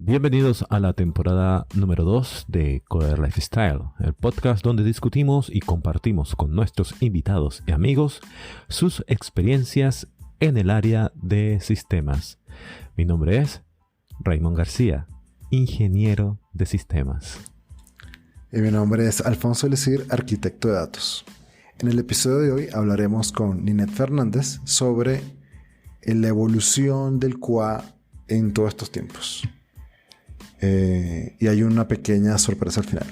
Bienvenidos a la temporada número 2 de Coder Lifestyle, el podcast donde discutimos y compartimos con nuestros invitados y amigos sus experiencias en el área de sistemas. Mi nombre es Raymond García, ingeniero de sistemas. Y mi nombre es Alfonso Elizir, arquitecto de datos. En el episodio de hoy hablaremos con Ninette Fernández sobre la evolución del QA en todos estos tiempos. Y hay una pequeña sorpresa al final.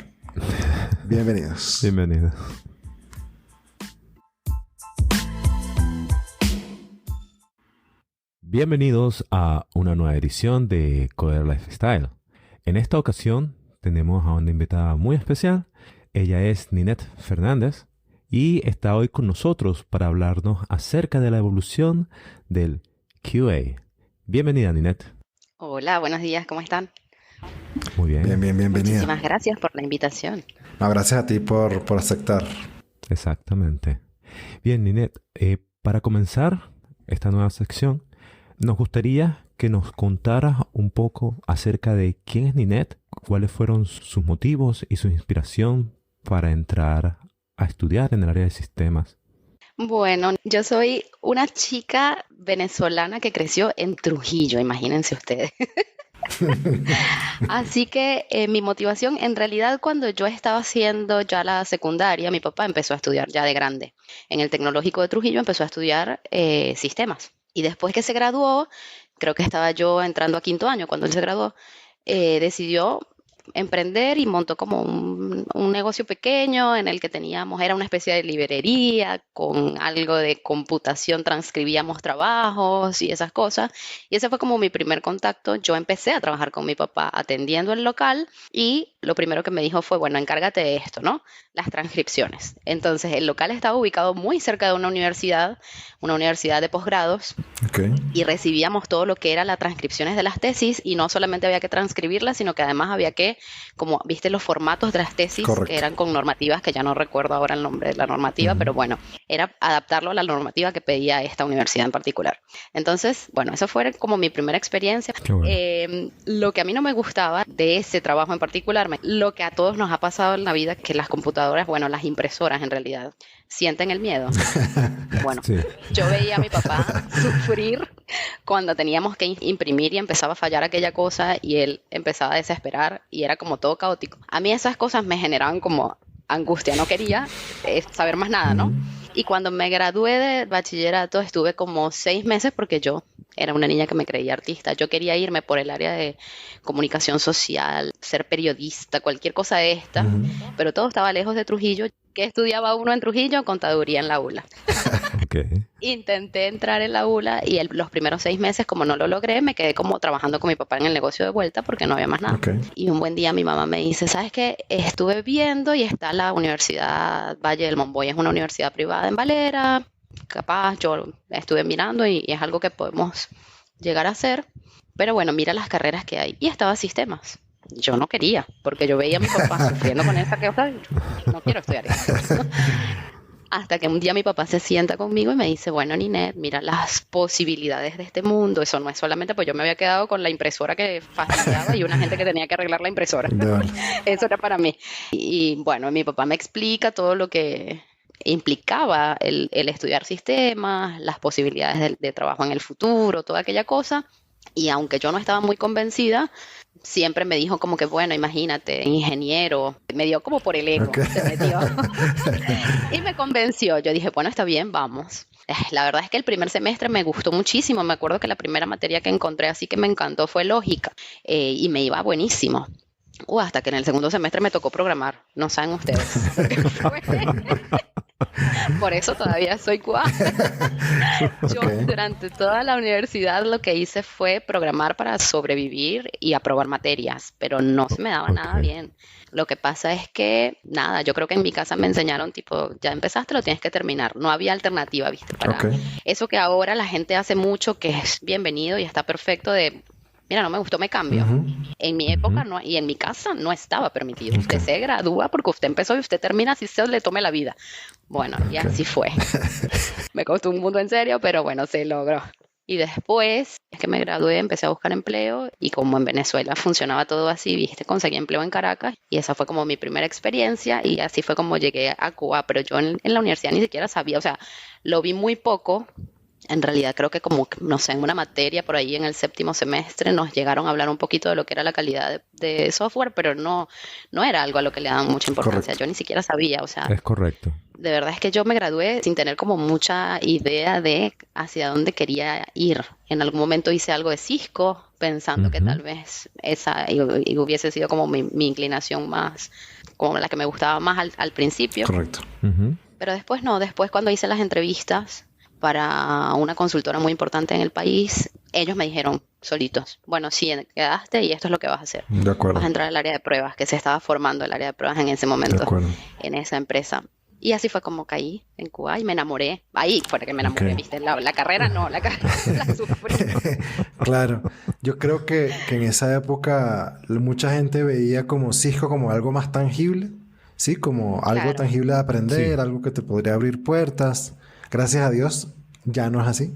Bienvenidos. Bienvenidos. Bienvenidos a una nueva edición de Coder Lifestyle. En esta ocasión tenemos a una invitada muy especial. Ella es Ninette Fernández y está hoy con nosotros para hablarnos acerca de la evolución del QA. Bienvenida, Ninette. Hola, buenos días, ¿cómo están? Muy bien. Bienvenida. Muchísimas gracias por la invitación. No, gracias a ti por aceptar. Exactamente. Bien, Ninette, para comenzar esta nueva sección, nos gustaría que nos contaras un poco acerca de quién es Ninette, cuáles fueron sus motivos y su inspiración para entrar a estudiar en el área de sistemas. Bueno, yo soy una chica venezolana que creció en Trujillo, imagínense ustedes. Así que mi motivación, en realidad, cuando yo estaba haciendo ya la secundaria, mi papá empezó a estudiar ya de grande. En el Tecnológico de Trujillo empezó a estudiar sistemas. Y después que se graduó, creo que estaba yo entrando a quinto año cuando él se graduó, decidió emprender y montó como un negocio pequeño en el que teníamos, era una especie de librería con algo de computación, transcribíamos trabajos y esas cosas. Y ese fue como mi primer contacto. Yo empecé a trabajar con mi papá atendiendo el local y lo primero que me dijo fue, bueno, encárgate de esto, ¿no? Las transcripciones. Entonces, el local estaba ubicado muy cerca de una universidad de posgrados. Okay. Y recibíamos todo lo que era las transcripciones de las tesis y no solamente había que transcribirlas, sino que además había que, como viste, los formatos de las tesis. Correcto. Que eran con normativas, que ya no recuerdo ahora el nombre de la normativa, pero bueno, era adaptarlo a la normativa que pedía esta universidad en particular. Entonces, bueno, eso fue como mi primera experiencia. Qué bueno. Lo que a mí no me gustaba de ese trabajo en particular, lo que a todos nos ha pasado en la vida, que las computadoras, bueno, las impresoras en realidad, sienten el miedo. Bueno, Sí. yo veía a mi papá sufrir cuando teníamos que imprimir y empezaba a fallar aquella cosa y él empezaba a desesperar y era como todo caótico. A mí esas cosas me generaban como angustia, no quería saber más nada, ¿no? Y cuando me gradué de bachillerato estuve como 6 meses porque yo era una niña que me creía artista. Yo quería irme por el área de comunicación social, ser periodista, cualquier cosa de esta, pero todo estaba lejos de Trujillo. ¿Qué estudiaba uno en Trujillo? Contaduría en la ULA. Okay. Intenté entrar en la ULA y los primeros 6 meses, como no lo logré, me quedé como trabajando con mi papá en el negocio de vuelta porque no había más nada. Okay. Y un buen día mi mamá me dice, ¿sabes qué? Estuve viendo y está la Universidad Valle del Monboy, es una universidad privada en Valera. Capaz yo estuve mirando y es algo que podemos llegar a hacer. Pero bueno, mira las carreras que hay. Y estaba sistemas. Yo no quería, porque yo veía a mi papá sufriendo con esa cosa. No quiero estudiar eso. Hasta que un día mi papá se sienta conmigo y me dice, bueno, Ninette, mira las posibilidades de este mundo. Eso no es solamente, pues yo me había quedado con la impresora que fastidiaba y una gente que tenía que arreglar la impresora. Eso era para mí. Y bueno, mi papá me explica todo lo que implicaba el estudiar sistemas, las posibilidades de trabajo en el futuro, toda aquella cosa. Y aunque yo no estaba muy convencida, siempre me dijo como que, bueno, imagínate, ingeniero. Me dio como por el ego, Okay. se metió. Y me convenció. Yo dije, bueno, está bien, vamos. La verdad es que el primer semestre me gustó muchísimo. Me acuerdo que la primera materia que encontré así que me encantó fue lógica. Y me iba buenísimo. Hasta que en el segundo semestre me tocó programar. No saben ustedes. Por eso todavía soy QA. Yo durante toda la universidad lo que hice fue programar para sobrevivir y aprobar materias, pero no se me daba nada bien. Lo que pasa es que, nada, yo creo que en mi casa me enseñaron tipo, ya empezaste, lo tienes que terminar. No había alternativa, ¿viste? Para eso que ahora la gente hace mucho, que es bienvenido y está perfecto de... Mira, no me gustó, me cambio. En mi época no, y en mi casa no estaba permitido. Usted se gradúa porque usted empezó y usted termina así se le tome la vida. Bueno, y así fue. Me costó un mundo en serio, pero bueno, se logró. Y después, es que me gradué, empecé a buscar empleo y como en Venezuela funcionaba todo así, viste, conseguí empleo en Caracas y esa fue como mi primera experiencia y así fue como llegué a Cuba, pero yo en la universidad ni siquiera sabía, o sea, lo vi muy poco. En realidad creo que como, no sé, en una materia por ahí en el séptimo semestre nos llegaron a hablar un poquito de lo que era la calidad de software, pero no era algo a lo que le daban mucha importancia. Correcto. Yo ni siquiera sabía, o sea, Es correcto. de verdad es que yo me gradué sin tener como mucha idea de hacia dónde quería ir. En algún momento hice algo de Cisco, pensando que Ujú. tal vez esa y hubiese sido como mi inclinación más, como la que me gustaba más al principio. Correcto. Ujú. Pero después no, después cuando hice las entrevistas para una consultora muy importante en el país, ellos me dijeron solitos, bueno, sí, quedaste y esto es lo que vas a hacer. De Vas a acuerdo. entrar al área de pruebas, que se estaba formando el área de pruebas en ese De momento, acuerdo. en esa empresa. Y así fue como caí en Cuba y me enamoré. Ahí fue que me enamoré, Ok. ¿viste? La carrera no, la carrera la sufrí. Claro, yo creo que en esa época mucha gente veía como Cisco como algo más tangible, ¿sí? Como algo Claro, tangible de aprender, Sí, algo que te podría abrir puertas. Gracias a Dios ya no es así.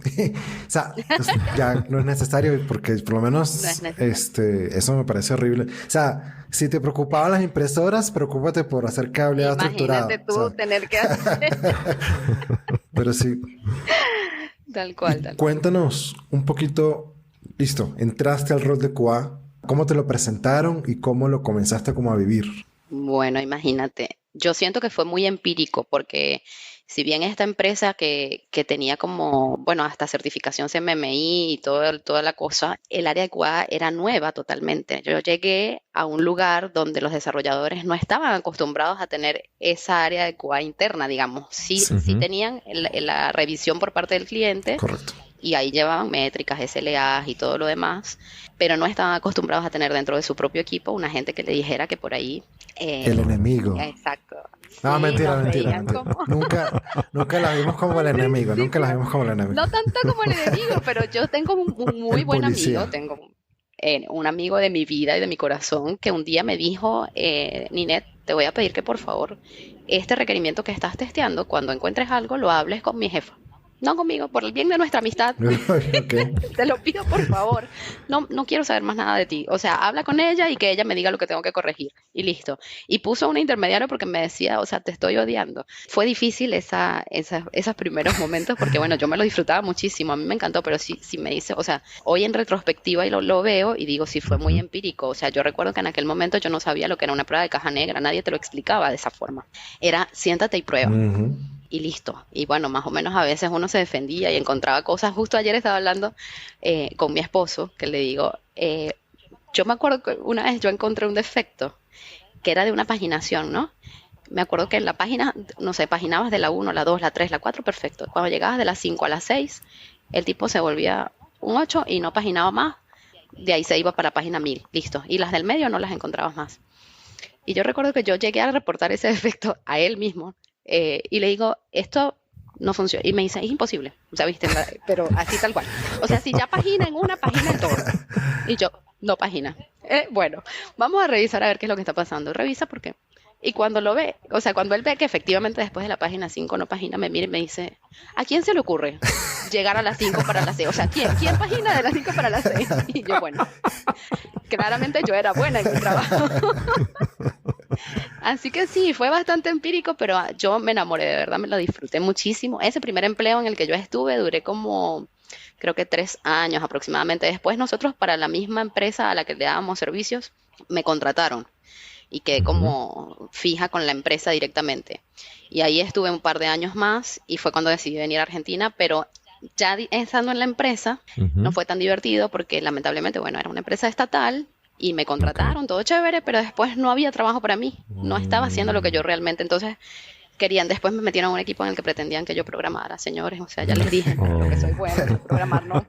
O sea, pues, ya no es necesario porque por lo no es menos necesario. eso me parece horrible. O sea, si te preocupaban las impresoras, preocúpate por hacer cableado Imagínate estructurado. O tú sea, tener que hacer pero sí. tal Y cual, tal cual. cuéntanos un poquito, listo, entraste al rol de QA, ¿cómo te lo presentaron y cómo lo comenzaste como a vivir? Bueno, imagínate. Yo siento que fue muy empírico porque si bien esta empresa que tenía como, bueno, hasta certificación CMMI y toda la cosa, el área de QA era nueva totalmente. Yo llegué a un lugar donde los desarrolladores no estaban acostumbrados a tener esa área de QA interna, digamos. Sí, sí Ujú. tenían la revisión por parte del cliente Correcto. y ahí llevaban métricas, SLAs y todo lo demás, pero no estaban acostumbrados a tener dentro de su propio equipo una gente que le dijera que por ahí, El eh, enemigo. exacto, No, sí, mentira, nos mentira, veían mentira. como Nunca la vimos como el al enemigo, nunca la principio, vimos como el enemigo. no tanto como el enemigo, pero yo tengo un muy El buen amigo, policía. tengo un amigo de mi vida y de mi corazón que un día me dijo, Ninet, te voy a pedir que por favor este requerimiento que estás testeando, cuando encuentres algo, lo hables con mi jefa. No conmigo, por el bien de nuestra amistad. Ok. Te lo pido por favor. No quiero saber más nada de ti. O sea, habla con ella y que ella me diga lo que tengo que corregir. Y listo. Y puso un intermediario porque me decía, o sea, te estoy odiando. Fue difícil esos primeros momentos porque, bueno, yo me lo disfrutaba muchísimo. A mí me encantó, pero sí me dice, o sea, hoy en retrospectiva y lo veo y digo, sí fue muy Ujú. empírico. O sea, yo recuerdo que en aquel momento yo no sabía lo que era una prueba de caja negra. Nadie te lo explicaba de esa forma. Era siéntate y prueba Ujú. y listo. Y bueno, más o menos a veces uno se defendía y encontraba cosas. Justo ayer estaba hablando con mi esposo, que le digo, yo me acuerdo que una vez yo encontré un defecto que era de una paginación, ¿no? Me acuerdo que en la página, no sé, paginabas de la uno la 2 la 3 la 4 perfecto. Cuando llegabas de la 5 a la 6 el tipo se volvía un 8 y no paginaba más. De ahí se iba para la página 1000 listo. Y las del medio no las encontrabas más. Y yo recuerdo que yo llegué a reportar ese defecto a él mismo y le digo, esto no funciona. Y me dice, es imposible. O sea, viste, pero así tal cual. O sea, si ya pagina en una, pagina en todo. Y yo, no pagina. Bueno, vamos a revisar a ver qué es lo que está pasando. Revisa por qué. Y cuando lo ve, o sea, cuando él ve que efectivamente después de la página 5 no pagina, me mira y me dice, ¿a quién se le ocurre llegar a las 5 para las 6? O sea, ¿quién pagina de las 5 para las 6? Y yo, bueno, claramente yo era buena en mi trabajo. Así que sí, fue bastante empírico, pero yo me enamoré, de verdad, me lo disfruté muchísimo. Ese primer empleo en el que yo estuve duré como, creo que 3 años aproximadamente. Después nosotros para la misma empresa a la que le dábamos servicios, me contrataron y quedé Ujú. como fija con la empresa directamente. Y ahí estuve un par de años más y fue cuando decidí venir a Argentina, pero ya estando en la empresa no Ujú. fue tan divertido porque lamentablemente, bueno, era una empresa estatal y me Ok. contrataron, todo chévere, pero después no había trabajo para mí, no estaba haciendo lo que yo Mm. realmente, entonces querían, después me metieron a un equipo en el que pretendían que yo programara, señores, o sea, ya les dije lo que soy Oh. buena, yo programar no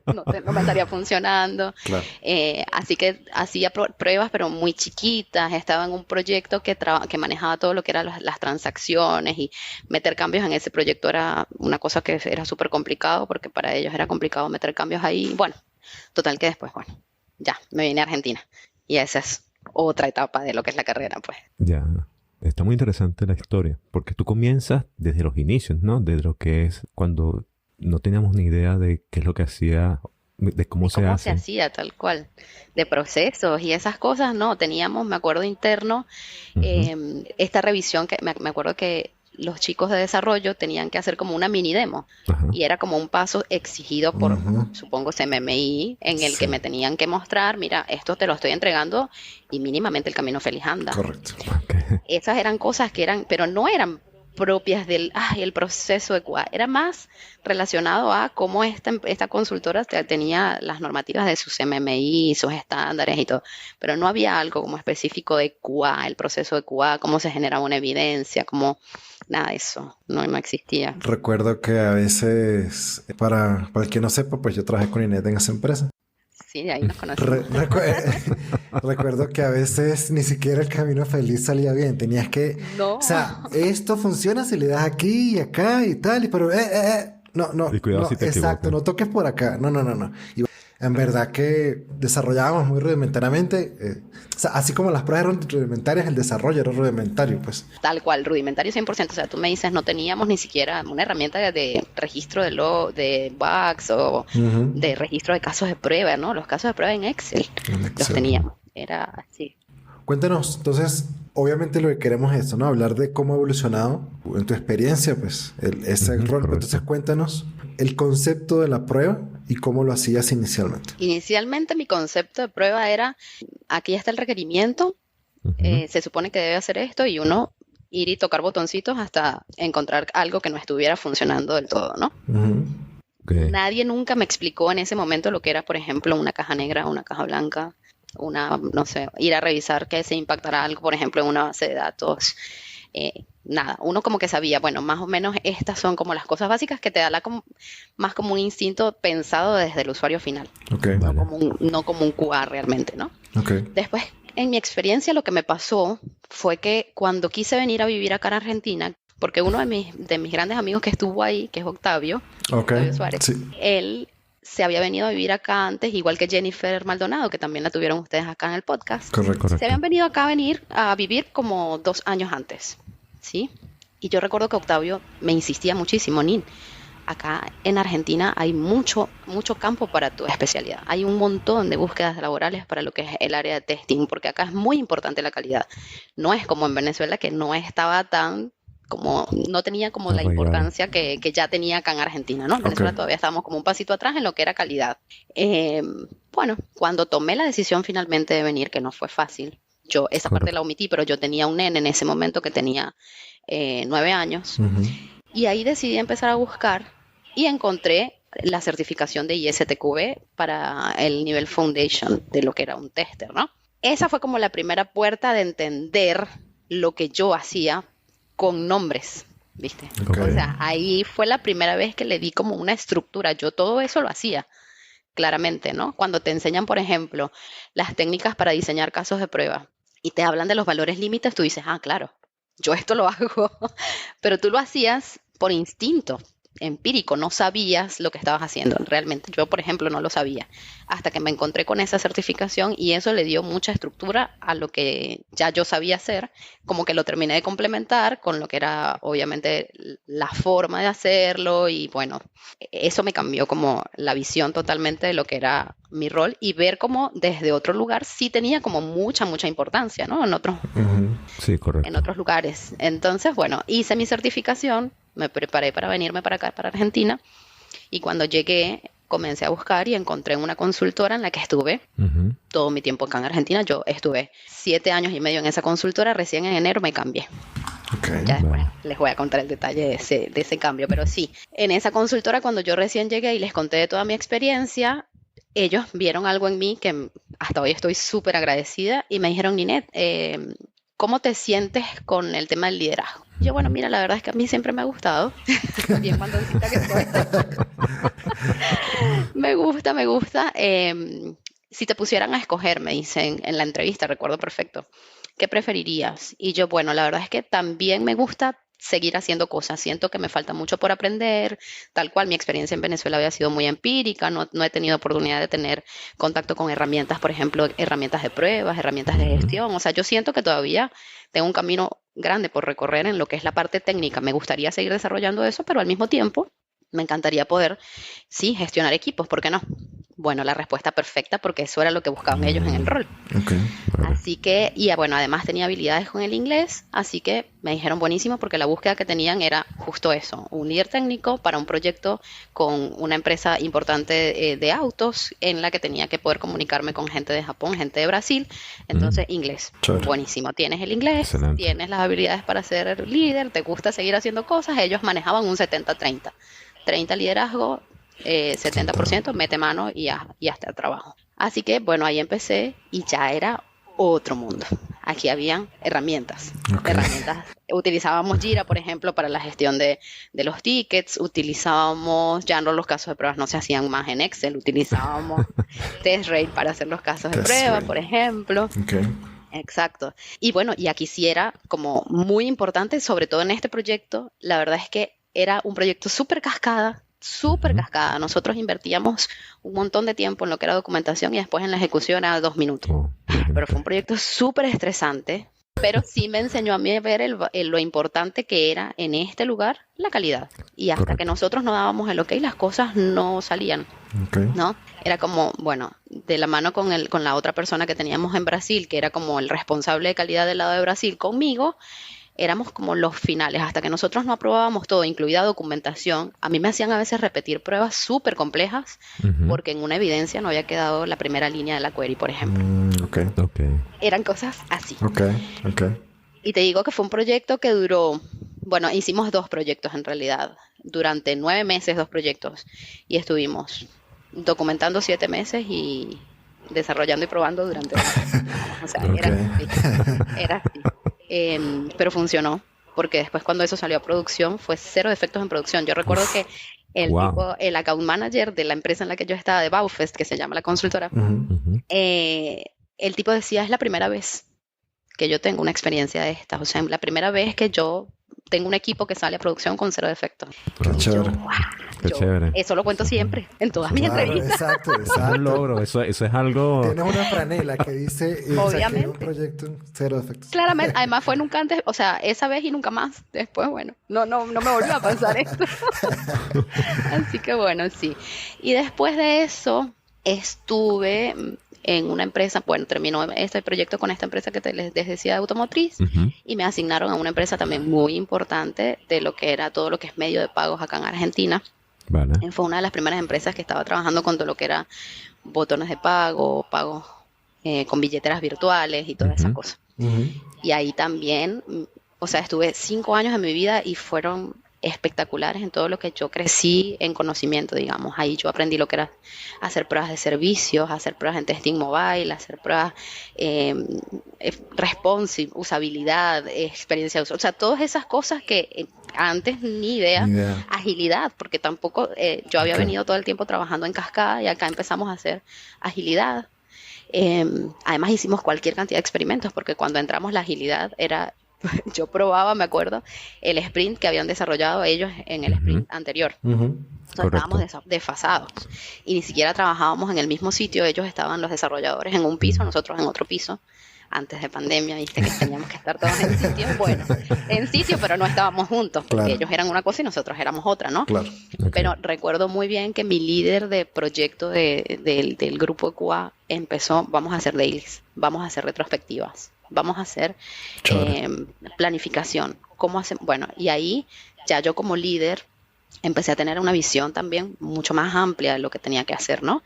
me estaría funcionando, Claro. así que hacía pruebas, pero muy chiquitas, estaba en un proyecto que manejaba todo lo que eran las transacciones y meter cambios en ese proyecto era una cosa que era súper complicado porque para ellos era complicado meter cambios ahí, bueno, total que después, bueno, ya, me vine a Argentina y esa es otra etapa de lo que es la carrera, pues. Ya. Está muy interesante la historia, porque tú comienzas desde los inicios, ¿no? Desde lo que es cuando no teníamos ni idea de qué es lo que hacía, de cómo se cómo se hace. hacía tal cual, de procesos y esas cosas, no, teníamos, me acuerdo interno, Ujú. esta revisión que me acuerdo que los chicos de desarrollo tenían que hacer como una mini demo Ajá. y era como un paso exigido por, Ujú. supongo, CMMI, en el que Sí, me tenían que mostrar, mira, esto te lo estoy entregando y mínimamente el camino feliz anda. correcto. Ok. Esas eran cosas que eran, pero no eran propias del, ay, el proceso de QA, era más relacionado a cómo esta consultora tenía las normativas de sus MMI, sus estándares y todo, pero no había algo como específico de QA, el proceso de QA, cómo se generaba una evidencia, cómo, nada de eso, no existía. Recuerdo que a veces, para el que no sepa, pues yo trabajé con Inet en esa empresa. Sí, de ahí nos Re- conocimos. recue- Recuerdo que a veces ni siquiera el camino feliz salía bien. Tenías que, o No. sea, esto funciona si le das aquí y acá y tal, pero no, Y no, cuidado no, si te exacto, equivocas. no toques por acá. No, no, no, no. Y en verdad que desarrollábamos muy rudimentariamente, o sea, así como las pruebas eran rudimentarias, el desarrollo era rudimentario, pues. Tal cual, rudimentario 100%. O sea, tú me dices, no teníamos ni siquiera una herramienta de registro de bugs o Ujú. de registro de casos de prueba, ¿no? Los casos de prueba en Excel En los Excel. teníamos. Era así. Cuéntanos, entonces, obviamente lo que queremos es esto, ¿no? Hablar de cómo ha evolucionado en tu experiencia, pues, ese Ujú, rol. Pero entonces, correcto. cuéntanos el concepto de la prueba y cómo lo hacías inicialmente. Inicialmente mi concepto de prueba era, aquí está el requerimiento, Ujú. se supone que debe hacer esto y uno ir y tocar botoncitos hasta encontrar algo que no estuviera funcionando del todo, ¿no? Ujú. Ok. Nadie nunca me explicó en ese momento lo que era, por ejemplo, una caja negra, una caja blanca, no sé, ir a revisar que se impactara algo, por ejemplo, en una base de datos. Nada, uno como que sabía, bueno, más o menos estas son como las cosas básicas que te da más como un instinto pensado desde el usuario final, Ok, Vale. no como un QA realmente, ¿no? ok, Después, en mi experiencia, lo que me pasó fue que cuando quise venir a vivir acá en Argentina, porque uno de mis grandes amigos que estuvo ahí, que es Octavio, ok, Octavio Suárez, sí, él se había venido a vivir acá antes, igual que Jennifer Maldonado, que también la tuvieron ustedes acá en el podcast. correcto. Se Correcto. habían venido acá a vivir como 2 años antes, ¿sí? Y yo recuerdo que Octavio me insistía muchísimo, Nin, acá en Argentina hay mucho, mucho campo para tu especialidad. Hay un montón de búsquedas laborales para lo que es el área de testing, porque acá es muy importante la calidad. No es como en Venezuela, que no estaba tan como, no tenía como la Arraigado. importancia que ya tenía acá en Argentina, ¿no? En Ok, Venezuela todavía estábamos como un pasito atrás en lo que era calidad. Eh, bueno, cuando tomé la decisión finalmente de venir, que no fue fácil, yo esa parte la Correcto. omití, pero yo tenía un nene en ese momento que tenía 9 años, ujú, y ahí decidí empezar a buscar y encontré la certificación de ISTQB para el nivel foundation de lo que era un tester, ¿no? Esa fue como la primera puerta de entender lo que yo hacía con nombres, ¿viste? ok, O sea, ahí fue la primera vez que le di como una estructura. Yo todo eso lo hacía, claramente, ¿no? Cuando te enseñan, por ejemplo, las técnicas para diseñar casos de prueba y te hablan de los valores límites, tú dices, ah, claro, yo esto lo hago, pero tú lo hacías por instinto empírico, no sabías lo que estabas haciendo realmente. Yo, por ejemplo, no lo sabía hasta que me encontré con esa certificación y eso le dio mucha estructura a lo que ya yo sabía hacer, como que lo terminé de complementar con lo que era obviamente la forma de hacerlo y bueno, eso me cambió como la visión totalmente de lo que era mi rol y ver cómo desde otro lugar sí tenía como mucha, mucha importancia, ¿no? ujú, Sí, En correcto. otros lugares. Entonces, bueno, hice mi certificación, me preparé para venirme para acá, para Argentina, y cuando llegué comencé a buscar y encontré una consultora en la que estuve Ujú. todo mi tiempo acá en Argentina. Yo estuve 7 años y medio en esa consultora, recién en enero me cambié. ok, Ya después Vale. les voy a contar el detalle de ese cambio, pero sí, en esa consultora cuando yo recién llegué y les conté de toda mi experiencia, ellos vieron algo en mí que hasta hoy estoy súper agradecida y me dijeron, Ninet, ¿cómo te sientes con el tema del liderazgo? Y yo, bueno, Ujú. mira, la verdad es que a mí siempre me ha gustado, bien mandoncita que soy, me gusta, me gusta. Si te pusieran a escoger, me dicen en la entrevista, recuerdo perfecto, ¿qué preferirías? Y yo, bueno, la verdad es que también me gusta seguir haciendo cosas. Siento que me falta mucho por aprender, tal cual mi experiencia en Venezuela había sido muy empírica, no he tenido oportunidad de tener contacto con herramientas, por ejemplo, herramientas de pruebas, herramientas de Ujú. gestión. O sea, yo siento que todavía tengo un camino grande por recorrer en lo que es la parte técnica. Me gustaría seguir desarrollando eso, pero al mismo tiempo me encantaría poder, sí, gestionar equipos, ¿por qué no? Bueno, la respuesta perfecta porque eso era lo que buscaban ellos en el rol. Ok. Vale. Así que, y bueno, además tenía habilidades con el inglés, así que me dijeron buenísimo porque la búsqueda que tenían era justo eso, un líder técnico para un proyecto con una empresa importante de autos en la que tenía que poder comunicarme con gente de Japón, gente de Brasil, entonces inglés, Chévere. buenísimo, tienes el inglés, Excelente. tienes las habilidades para ser líder, te gusta seguir haciendo cosas, ellos manejaban un 70-30, 30 liderazgo, 70% mete mano y hasta el trabajo. Así que, bueno, ahí empecé y ya era otro mundo. Aquí habían herramientas. Ok. Herramientas. Utilizábamos Jira, por ejemplo, para la gestión de los tickets. Utilizábamos, ya no los casos de pruebas no se hacían más en Excel. Utilizábamos TestRate para hacer los casos de prueba, TestRate. por ejemplo. Ok. Exacto. Y bueno, y aquí sí era como muy importante, sobre todo en este proyecto, la verdad es que era un proyecto súper cascada, súper cascada. Nosotros invertíamos un montón de tiempo en lo que era documentación y después en la ejecución a 2 minutos. Oh, Pero fue un proyecto súper estresante, pero sí me enseñó a mí a ver lo importante que era en este lugar la calidad. Y hasta que Correcto. nosotros no dábamos el ok, las cosas no salían. Ok. ¿No? Era como, bueno, de la mano con la otra persona que teníamos en Brasil, que era como el responsable de calidad del lado de Brasil, conmigo, éramos como los finales, hasta que nosotros no aprobábamos todo, incluida documentación. A mí me hacían a veces repetir pruebas súper complejas, Ujú. porque en una evidencia no había quedado la primera línea de la query, por ejemplo. Ok. Ok. Eran cosas así. Ok. Ok. Y te digo que fue un proyecto que duró, bueno, hicimos 2 proyectos en realidad, durante 9 meses 2 proyectos, y estuvimos documentando 7 meses y desarrollando y probando durante 2 meses. O sea, Ok. era así. Pero funcionó, porque después cuando eso salió a producción fue 0 defectos en producción. Yo recuerdo que Wow. el account manager de la empresa en la que yo estaba, de Baufest, que se llama la consultora, Ujú. Ujú. el tipo decía, es la primera vez que yo tengo una experiencia de estas. O sea, la primera vez que yo tengo un equipo que sale a producción con 0 defectos. Qué Wow. chévere. Qué chévere. Eso lo cuento siempre, en todas mis Claro, entrevistas. exacto, Es un exacto. logro, eso es algo. Tienes una franela que dice, saqué un Obviamente. proyecto, 0 defectos. Claramente, además fue nunca antes, o sea, esa vez y nunca más. Después, bueno, no me volvió a pasar esto. Así que bueno, sí. Y después de eso, estuve en una empresa, bueno, terminó este proyecto con esta empresa que les decía de automotriz, Ujú. y me asignaron a una empresa también muy importante de lo que era todo lo que es medio de pagos acá en Argentina. Vale. Fue una de las primeras empresas que estaba trabajando con todo lo que era botones de pago, pagos con billeteras virtuales y todas esas Ujú. cosas. Ujú. Y ahí también, o sea, estuve 5 años de mi vida y fueron espectaculares en todo lo que yo crecí en conocimiento, digamos. Ahí yo aprendí lo que era hacer pruebas de servicios, hacer pruebas en testing mobile, hacer pruebas responsive, usabilidad, experiencia de uso. O sea, todas esas cosas que antes ni idea. Ni idea. Agilidad, porque tampoco yo había Ok. venido todo el tiempo trabajando en cascada y acá empezamos a hacer agilidad. Además hicimos cualquier cantidad de experimentos porque cuando entramos la agilidad era, yo probaba, me acuerdo, el sprint que habían desarrollado ellos en el sprint anterior. Ujú. O sea, Correcto. estábamos desfasados y ni siquiera trabajábamos en el mismo sitio. Ellos estaban, los desarrolladores, en un piso, nosotros en otro piso. Antes de pandemia, viste que teníamos que estar todos en sitio. Bueno, en sitio, pero no estábamos juntos, porque Claro. ellos eran una cosa y nosotros éramos otra, ¿no? Claro. Ok. Pero recuerdo muy bien que mi líder de proyecto del grupo de QA empezó, vamos a hacer dailies, vamos a hacer retrospectivas, vamos a hacer Chévere. planificación. ¿Cómo hacemos? Bueno, y ahí ya yo como líder empecé a tener una visión también mucho más amplia de lo que tenía que hacer, ¿no?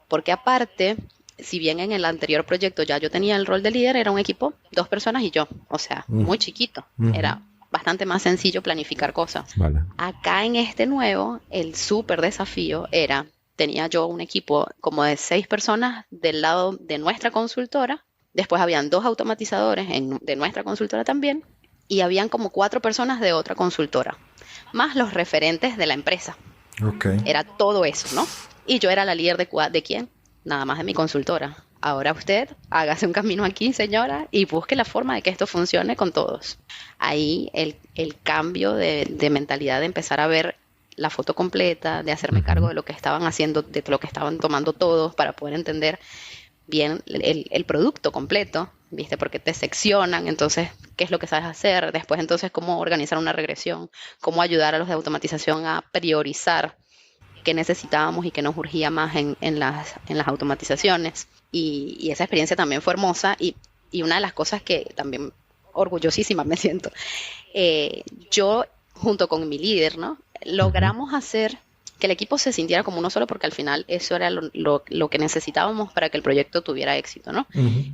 Porque aparte, si bien en el anterior proyecto ya yo tenía el rol de líder, era un equipo, 2 personas y yo, o sea, muy chiquito, era bastante más sencillo planificar cosas. Vale. Acá en este nuevo, el súper desafío era, tenía yo un equipo como de 6 personas del lado de nuestra consultora, después habían 2 automatizadores de nuestra consultora también, y habían como 4 personas de otra consultora, más los referentes de la empresa. Ok. Era todo eso, ¿no? Y yo era la líder ¿de quién? Nada más de mi consultora. Ahora usted hágase un camino aquí, señora, y busque la forma de que esto funcione con todos. Ahí el cambio de mentalidad de empezar a ver la foto completa, de hacerme cargo de lo que estaban haciendo, de lo que estaban tomando todos para poder entender bien el producto completo, ¿viste? Porque te seccionan, entonces, ¿qué es lo que sabes hacer? Después, entonces, cómo organizar una regresión, cómo ayudar a los de automatización a priorizar qué necesitábamos y qué nos urgía más en las automatizaciones. Y esa experiencia también fue hermosa y una de las cosas que también orgullosísima me siento, yo junto con mi líder, ¿no? Logramos hacer que el equipo se sintiera como uno solo, porque al final eso era lo que necesitábamos para que el proyecto tuviera éxito, ¿no?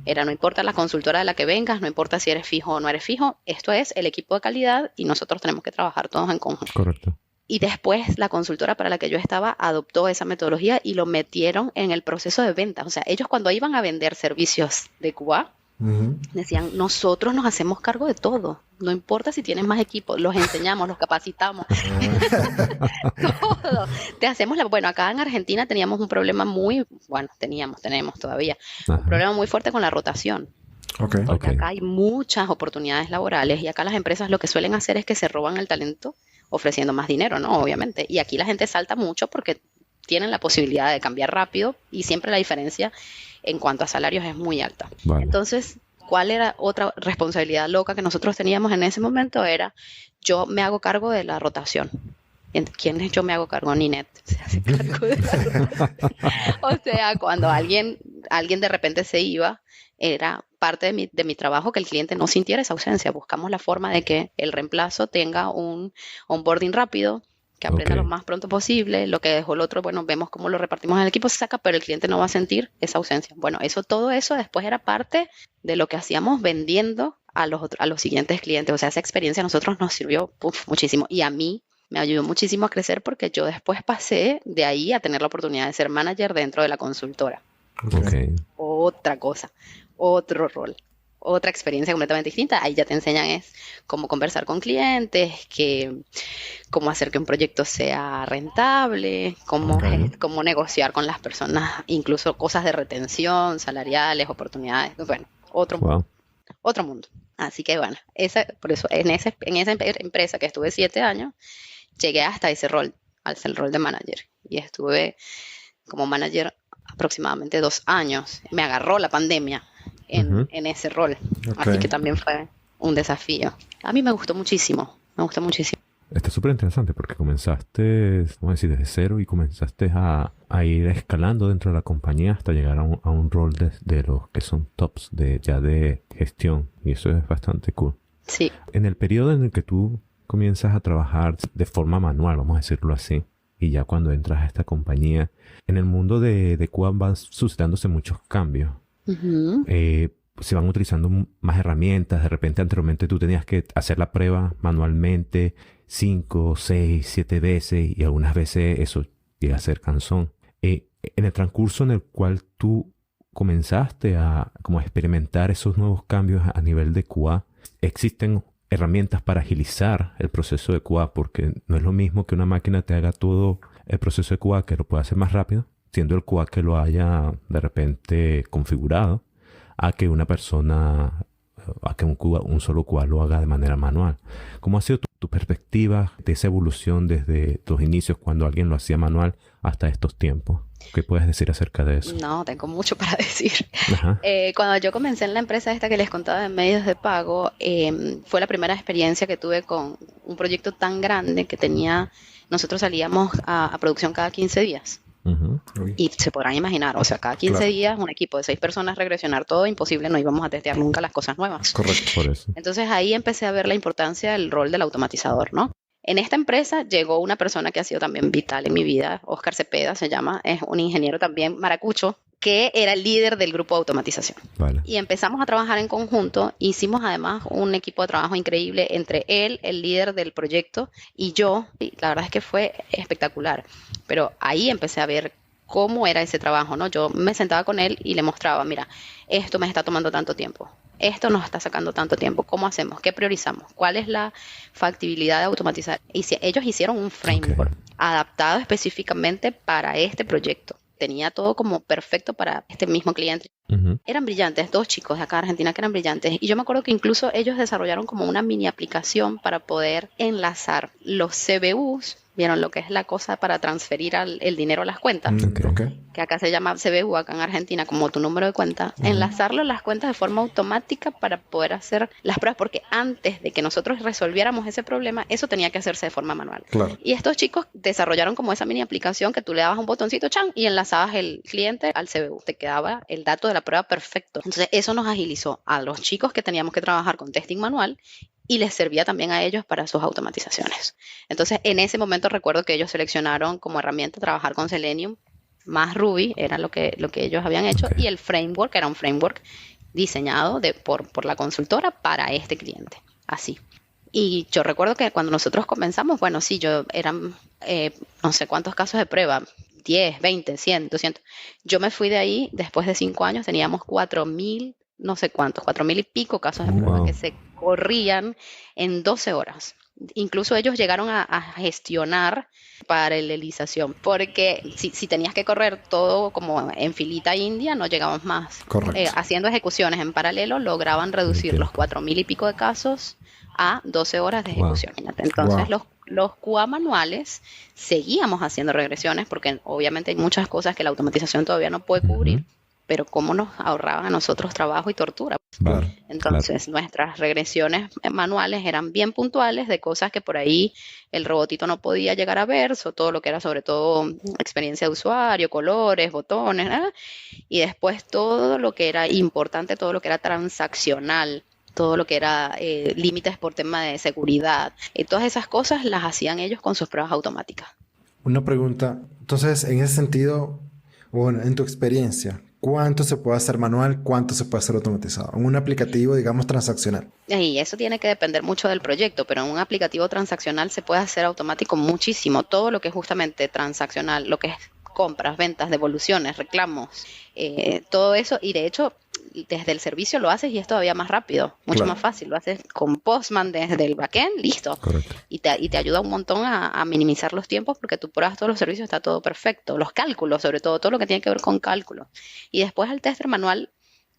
Era, no importa la consultora de la que vengas, no importa si eres fijo o no eres fijo, esto es el equipo de calidad y nosotros tenemos que trabajar todos en conjunto. Correcto. Y después la consultora para la que yo estaba adoptó esa metodología y lo metieron en el proceso de ventas. O sea, ellos cuando iban a vender servicios de QA, decían, nosotros nos hacemos cargo de todo. No importa si tienes más equipos, los enseñamos, los capacitamos. Todo. Te hacemos Bueno, acá en Argentina teníamos un problema tenemos todavía, un problema muy fuerte con la rotación. Porque acá hay muchas oportunidades laborales y acá las empresas lo que suelen hacer es que se roban el talento ofreciendo más dinero, ¿no? Obviamente. Y aquí la gente salta mucho porque tienen la posibilidad de cambiar rápido y siempre la diferencia en cuanto a salarios es muy alta. Vale. Entonces, ¿cuál era otra responsabilidad loca que nosotros teníamos en ese momento? Era, yo me hago cargo de la rotación. ¿Quién es yo me hago cargo? Ninette se hace cargo de la rotación. O sea, cuando alguien de repente se iba, era parte de mi trabajo que el cliente no sintiera esa ausencia. Buscamos la forma de que el reemplazo tenga un onboarding rápido, que aprenda lo más pronto posible. Lo que dejó el otro, bueno, vemos cómo lo repartimos en el equipo, se saca, pero el cliente no va a sentir esa ausencia. Bueno, todo eso después era parte de lo que hacíamos vendiendo a los siguientes clientes. O sea, esa experiencia a nosotros nos sirvió muchísimo. Y a mí me ayudó muchísimo a crecer porque yo después pasé de ahí a tener la oportunidad de ser manager dentro de la consultora. Otra cosa, otro rol, otra experiencia completamente distinta. Ahí ya te enseñan cómo conversar con clientes, cómo hacer que un proyecto sea rentable, cómo negociar con las personas, incluso cosas de retención, salariales, oportunidades. Bueno, otro mundo. Así que bueno, por eso en esa empresa que estuve 7 años, llegué hasta ese rol, hasta el rol de manager. Y estuve como manager aproximadamente 2 años. Me agarró la pandemia en ese rol. Así que también fue un desafío. A mí me gustó muchísimo. Está súper interesante porque comenzaste, vamos a decir, desde cero y comenzaste a ir escalando dentro de la compañía hasta llegar a un rol de los que son tops ya de gestión. Y eso es bastante cool. Sí. En el periodo en el que tú comienzas a trabajar de forma manual, vamos a decirlo así, y ya cuando entras a esta compañía, en el mundo de QA van suscitándose muchos cambios. Se van utilizando más herramientas. De repente, anteriormente tú tenías que hacer la prueba manualmente 5, 6, 7 veces y algunas veces eso llega a ser cansón. En el transcurso en el cual tú comenzaste a como experimentar esos nuevos cambios a nivel de QA, existen herramientas para agilizar el proceso de QA, porque no es lo mismo que una máquina te haga todo el proceso de QA, que lo pueda hacer más rápido, siendo el QA que lo haya de repente configurado, a que una persona, a que un solo QA lo haga de manera manual. ¿Cómo ha sido tu perspectiva de esa evolución desde tus inicios, cuando alguien lo hacía manual, hasta estos tiempos? ¿Qué puedes decir acerca de eso? No, tengo mucho para decir. Cuando yo comencé en la empresa esta que les contaba de medios de pago, fue la primera experiencia que tuve con un proyecto tan grande que nosotros salíamos a producción cada 15 días. Y se podrán imaginar, o sea, cada 15 días un equipo de 6 personas regresionar todo, imposible, no íbamos a testear nunca las cosas nuevas. Correcto. Por eso. Entonces ahí empecé a ver la importancia del rol del automatizador, ¿no? En esta empresa llegó una persona que ha sido también vital en mi vida, Oscar Cepeda se llama, es un ingeniero también maracucho, que era el líder del grupo de automatización. Vale. Y empezamos a trabajar en conjunto, hicimos además un equipo de trabajo increíble entre él, el líder del proyecto, y yo, y la verdad es que fue espectacular, pero ahí empecé a ver cómo era ese trabajo, ¿no? Yo me sentaba con él y le mostraba, mira, esto me está tomando tanto tiempo, esto nos está sacando tanto tiempo, ¿cómo hacemos? ¿Qué priorizamos? ¿Cuál es la factibilidad de automatizar? Y si ellos hicieron un framework adaptado específicamente para este proyecto. Tenía todo como perfecto para este mismo cliente. Eran brillantes, 2 chicos de acá de Argentina que eran brillantes. Y yo me acuerdo que incluso ellos desarrollaron como una mini aplicación para poder enlazar los CBUs ¿Vieron lo que es la cosa para transferir el dinero a las cuentas? Ok. Que acá se llama CBU, acá en Argentina, como tu número de cuenta. Enlazarlo a las cuentas de forma automática para poder hacer las pruebas, porque antes de que nosotros resolviéramos ese problema, eso tenía que hacerse de forma manual. Claro. Y estos chicos desarrollaron como esa mini aplicación que tú le dabas un botoncito, chan, y enlazabas el cliente al CBU. Te quedaba el dato de la prueba perfecto. Entonces, eso nos agilizó a los chicos que teníamos que trabajar con testing manual y les servía también a ellos para sus automatizaciones. Entonces, en ese momento recuerdo que ellos seleccionaron como herramienta trabajar con Selenium, más Ruby, era lo que ellos habían hecho, y el framework era un framework diseñado por la consultora para este cliente, así. Y yo recuerdo que cuando nosotros comenzamos, bueno, sí, eran no sé cuántos casos de prueba, 10, 20, 100, 200. Yo me fui de ahí, después de 5 años teníamos 4.000, no sé cuántos, 4.000 y pico casos de prueba que se corrían en 12 horas. Incluso ellos llegaron a gestionar paralelización, porque si tenías que correr todo como en filita india, no llegamos más. Correcto. Haciendo ejecuciones en paralelo, lograban reducir los 4.000 y pico de casos a 12 horas de ejecución. Entonces, los QA manuales seguíamos haciendo regresiones, porque obviamente hay muchas cosas que la automatización todavía no puede cubrir, pero cómo nos ahorraban a nosotros trabajo y tortura. Claro. Entonces, nuestras regresiones manuales eran bien puntuales de cosas que por ahí el robotito no podía llegar a ver, todo lo que era sobre todo experiencia de usuario, colores, botones, ¿eh? Y después todo lo que era importante, todo lo que era transaccional, todo lo que era límites por tema de seguridad. Todas esas cosas las hacían ellos con sus pruebas automáticas. Una pregunta. Entonces, en ese sentido, bueno, en tu experiencia, ¿cuánto se puede hacer manual? ¿Cuánto se puede hacer automatizado? En un aplicativo, digamos, transaccional. Y eso tiene que depender mucho del proyecto, pero en un aplicativo transaccional se puede hacer automático muchísimo. Todo lo que es justamente transaccional, lo que es compras, ventas, devoluciones, reclamos, todo eso. Y de hecho, desde el servicio lo haces y es todavía más rápido, mucho más fácil. Lo haces con Postman desde el backend, listo. Correcto. Y te ayuda un montón a minimizar los tiempos, porque tú pruebas todos los servicios, está todo perfecto. Los cálculos, sobre todo lo que tiene que ver con cálculos. Y después al tester manual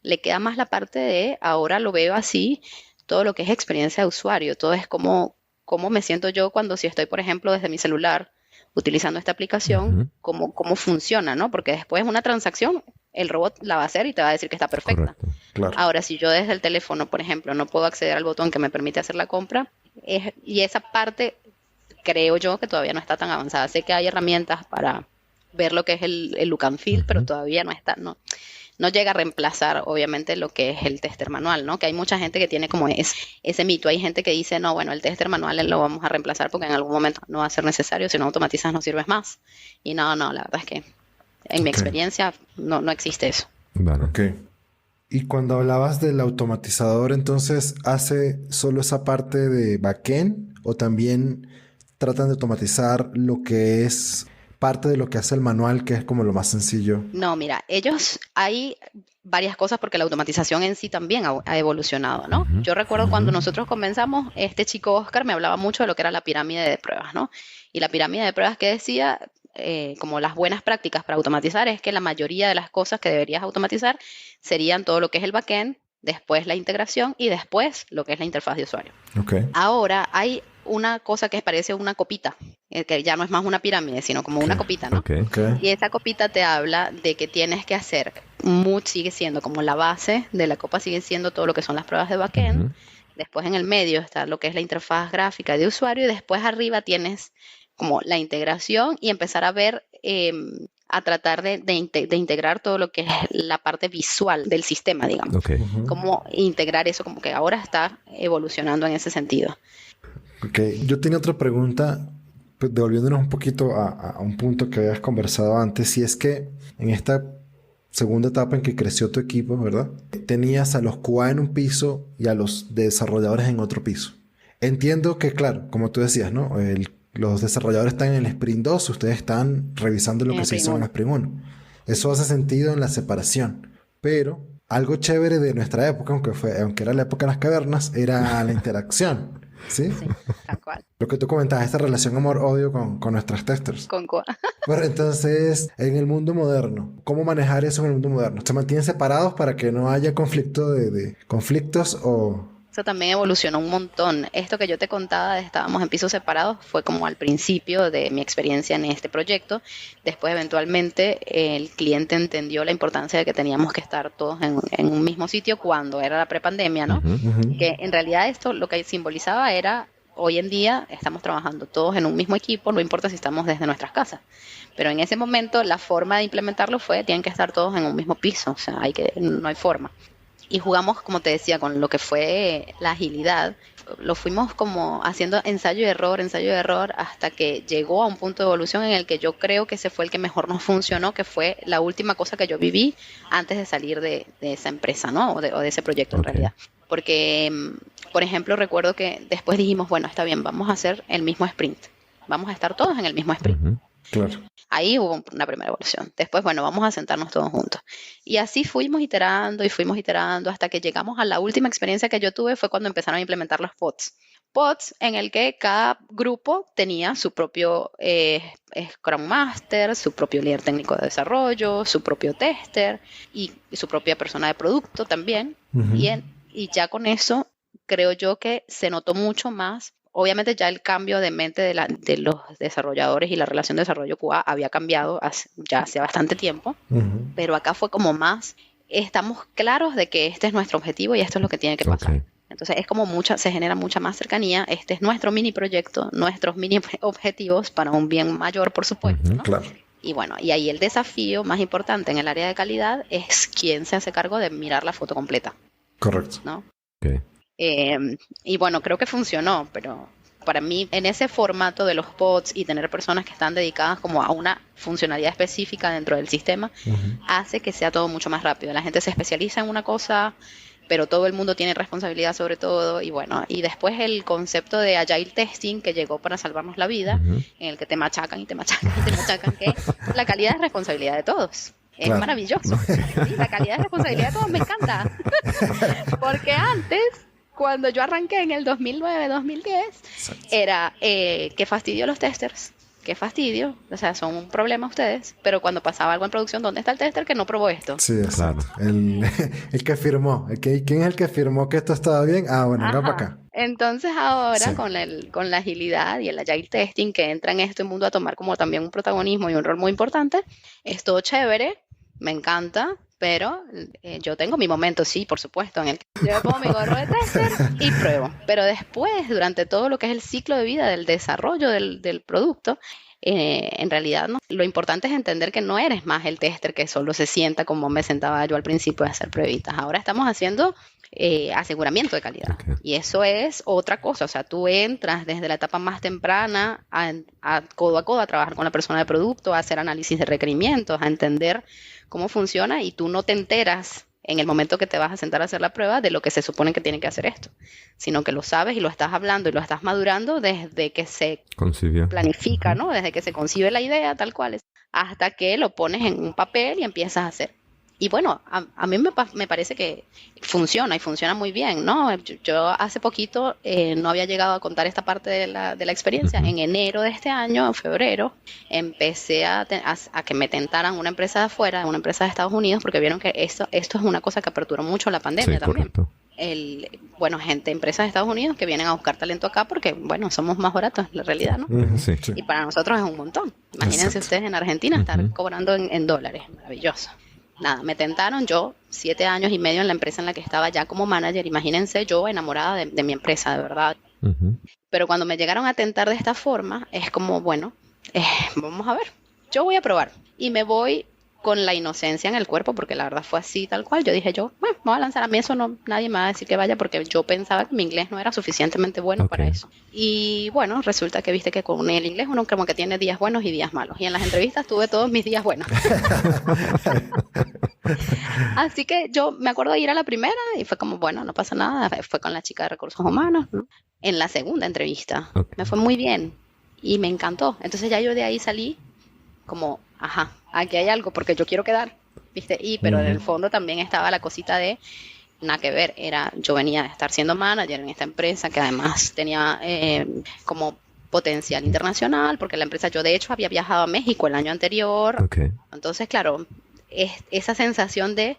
le queda más la parte de, ahora lo veo así, todo lo que es experiencia de usuario. Todo es cómo me siento yo cuando si estoy, por ejemplo, desde mi celular utilizando esta aplicación, cómo funciona, ¿no? Porque después una transacción, el robot la va a hacer y te va a decir que está perfecta. Correcto. Claro. Ahora, si yo desde el teléfono, por ejemplo, no puedo acceder al botón que me permite hacer la compra, y esa parte creo yo que todavía no está tan avanzada. Sé que hay herramientas para ver lo que es el look and feel, pero todavía no llega a reemplazar, obviamente, lo que es el tester manual, ¿no? Que hay mucha gente que tiene como ese mito. Hay gente que dice, no, bueno, el tester manual lo vamos a reemplazar porque en algún momento no va a ser necesario, si no automatizas no sirves más. Y no, la verdad es que en mi experiencia no existe eso. Vale. Ok. Y cuando hablabas del automatizador, entonces, ¿hace solo esa parte de backend o también tratan de automatizar lo que es parte de lo que hace el manual, que es como lo más sencillo? No, mira, hay varias cosas porque la automatización en sí también ha evolucionado, ¿no? Yo recuerdo cuando nosotros comenzamos, este chico Oscar me hablaba mucho de lo que era la pirámide de pruebas, ¿no? Y la pirámide de pruebas que decía, como las buenas prácticas para automatizar, es que la mayoría de las cosas que deberías automatizar serían todo lo que es el backend, después la integración y después lo que es la interfaz de usuario. Okay. Ahora hay una cosa que parece una copita, que ya no es más una pirámide, sino como una copita, ¿no? Okay. Y esa copita te habla de que tienes que hacer, sigue siendo como la base de la copa, sigue siendo todo lo que son las pruebas de backend. Después en el medio está lo que es la interfaz gráfica de usuario y después arriba tienes como la integración y empezar a ver, a tratar de integrar todo lo que es la parte visual del sistema, digamos. Okay. Cómo integrar eso, como que ahora está evolucionando en ese sentido. Ok, yo tenía otra pregunta, pues, devolviéndonos un poquito a un punto que habías conversado antes, si es que en esta segunda etapa en que creció tu equipo, ¿verdad? Tenías a los QA en un piso y a los desarrolladores en otro piso. Entiendo que, claro, como tú decías, ¿no? Los desarrolladores están en el Sprint 2, ustedes están revisando lo que se hizo en el Sprint 1. Eso hace sentido en la separación, pero algo chévere de nuestra época, aunque era la época de las cavernas, era la interacción. ¿Sí? Sí, tal cual. Lo que tú comentabas, esta relación amor-odio con nuestros testers. Con QA. Bueno, entonces, en el mundo moderno, ¿cómo manejar eso en el mundo moderno? ¿Se mantienen separados para que no haya conflictos o Eso también evolucionó un montón. Esto que yo te contaba de estábamos en pisos separados fue como al principio de mi experiencia en este proyecto. Después, eventualmente, el cliente entendió la importancia de que teníamos que estar todos en un mismo sitio cuando era la prepandemia, ¿no? Que en realidad esto lo que simbolizaba era, hoy en día estamos trabajando todos en un mismo equipo, no importa si estamos desde nuestras casas. Pero en ese momento la forma de implementarlo fue, tienen que estar todos en un mismo piso, o sea, no hay forma. Y jugamos, como te decía, con lo que fue la agilidad. Lo fuimos como haciendo ensayo y error, hasta que llegó a un punto de evolución en el que yo creo que ese fue el que mejor nos funcionó, que fue la última cosa que yo viví antes de salir de esa empresa, ¿no? O de ese proyecto en realidad. Porque, por ejemplo, recuerdo que después dijimos, bueno, está bien, vamos a hacer el mismo sprint. Vamos a estar todos en el mismo sprint. Claro. Ahí hubo una primera evolución. Después, bueno, vamos a sentarnos todos juntos. Y así fuimos iterando hasta que llegamos a la última experiencia que yo tuve fue cuando empezaron a implementar los pods. Pods en el que cada grupo tenía su propio Scrum Master, su propio líder técnico de desarrollo, su propio tester y su propia persona de producto también. Y ya con eso creo yo que se notó mucho más. Obviamente ya el cambio de mente de los desarrolladores y la relación de desarrollo QA había cambiado ya hace bastante tiempo, pero acá fue como más, estamos claros de que este es nuestro objetivo y esto es lo que tiene que pasar. Entonces es como se genera mucha más cercanía, este es nuestro mini proyecto, nuestros mini objetivos para un bien mayor, por supuesto, ¿no? Claro. Y bueno, y ahí el desafío más importante en el área de calidad es quién se hace cargo de mirar la foto completa. Correcto. ¿No? Y bueno, creo que funcionó, pero para mí en ese formato de los pods y tener personas que están dedicadas como a una funcionalidad específica dentro del sistema hace que sea todo mucho más rápido. La gente se especializa en una cosa, pero todo el mundo tiene responsabilidad sobre todo. Y bueno, y después el concepto de Agile Testing que llegó para salvarnos la vida, en el que te machacan y te machacan y te machacan, que la calidad es responsabilidad de todos. Es maravilloso. Sí, la calidad es responsabilidad de todos, me encanta. Porque antes, cuando yo arranqué en el 2009, 2010, era qué fastidio los testers, qué fastidio, o sea, son un problema ustedes, pero cuando pasaba algo en producción, ¿dónde está el tester que no probó esto? Sí, exacto. El que firmó, ¿quién es el que firmó que esto estaba bien? Ah, bueno, venga para acá. Entonces ahora con la agilidad y el Agile Testing que entra en este mundo a tomar como también un protagonismo y un rol muy importante, es todo chévere, me encanta, pero yo tengo mi momento, sí, por supuesto, en el que yo me pongo mi gorro de tester y pruebo. Pero después, durante todo lo que es el ciclo de vida del desarrollo del producto, en realidad no. Lo importante es entender que no eres más el tester que solo se sienta como me sentaba yo al principio de hacer pruebitas. Ahora estamos haciendo aseguramiento de calidad. Y eso es otra cosa. O sea, tú entras desde la etapa más temprana a codo a trabajar con la persona de producto, a hacer análisis de requerimientos, a entender cómo funciona y tú no te enteras en el momento que te vas a sentar a hacer la prueba de lo que se supone que tiene que hacer esto, sino que lo sabes y lo estás hablando y lo estás madurando desde que se planifica, ¿no? Desde que se concibe la idea tal cual es, hasta que lo pones en un papel y empiezas a hacer. Y bueno, a mí me parece que funciona y funciona muy bien, ¿no? Yo hace poquito no había llegado a contar esta parte de la experiencia. En enero de este año, en febrero, empecé a que me tentaran una empresa de afuera, una empresa de Estados Unidos, porque vieron que esto es una cosa que aperturó mucho la pandemia también. Correcto. Empresas de Estados Unidos que vienen a buscar talento acá porque, bueno, somos más baratos en la realidad, ¿no? Sí. Y para nosotros es un montón. Imagínense ustedes en Argentina estar cobrando en dólares. Maravilloso. Nada, me tentaron, yo 7 años y medio en la empresa en la que estaba ya como manager, imagínense yo enamorada de mi empresa, de verdad. Pero cuando me llegaron a tentar de esta forma, es como, bueno, vamos a ver, yo voy a probar. Y me voy con la inocencia en el cuerpo, porque la verdad fue así tal cual. Yo dije me voy a lanzar, a mí eso no, nadie me va a decir que vaya, porque yo pensaba que mi inglés no era suficientemente bueno para eso. Y bueno, resulta que viste que con el inglés uno como que tiene días buenos y días malos. Y en las entrevistas tuve todos mis días buenos. Así que yo me acuerdo de ir a la primera y fue como, bueno, no pasa nada. Fue con la chica de recursos humanos, ¿no? En la segunda entrevista me fue muy bien y me encantó. Entonces ya yo de ahí salí como, aquí hay algo porque yo quiero quedar, ¿viste? Pero en el fondo también estaba la cosita de nada que ver. Yo venía de estar siendo manager en esta empresa que además tenía como potencial internacional, porque la empresa, yo de hecho había viajado a México el año anterior. Entonces, claro, esa sensación de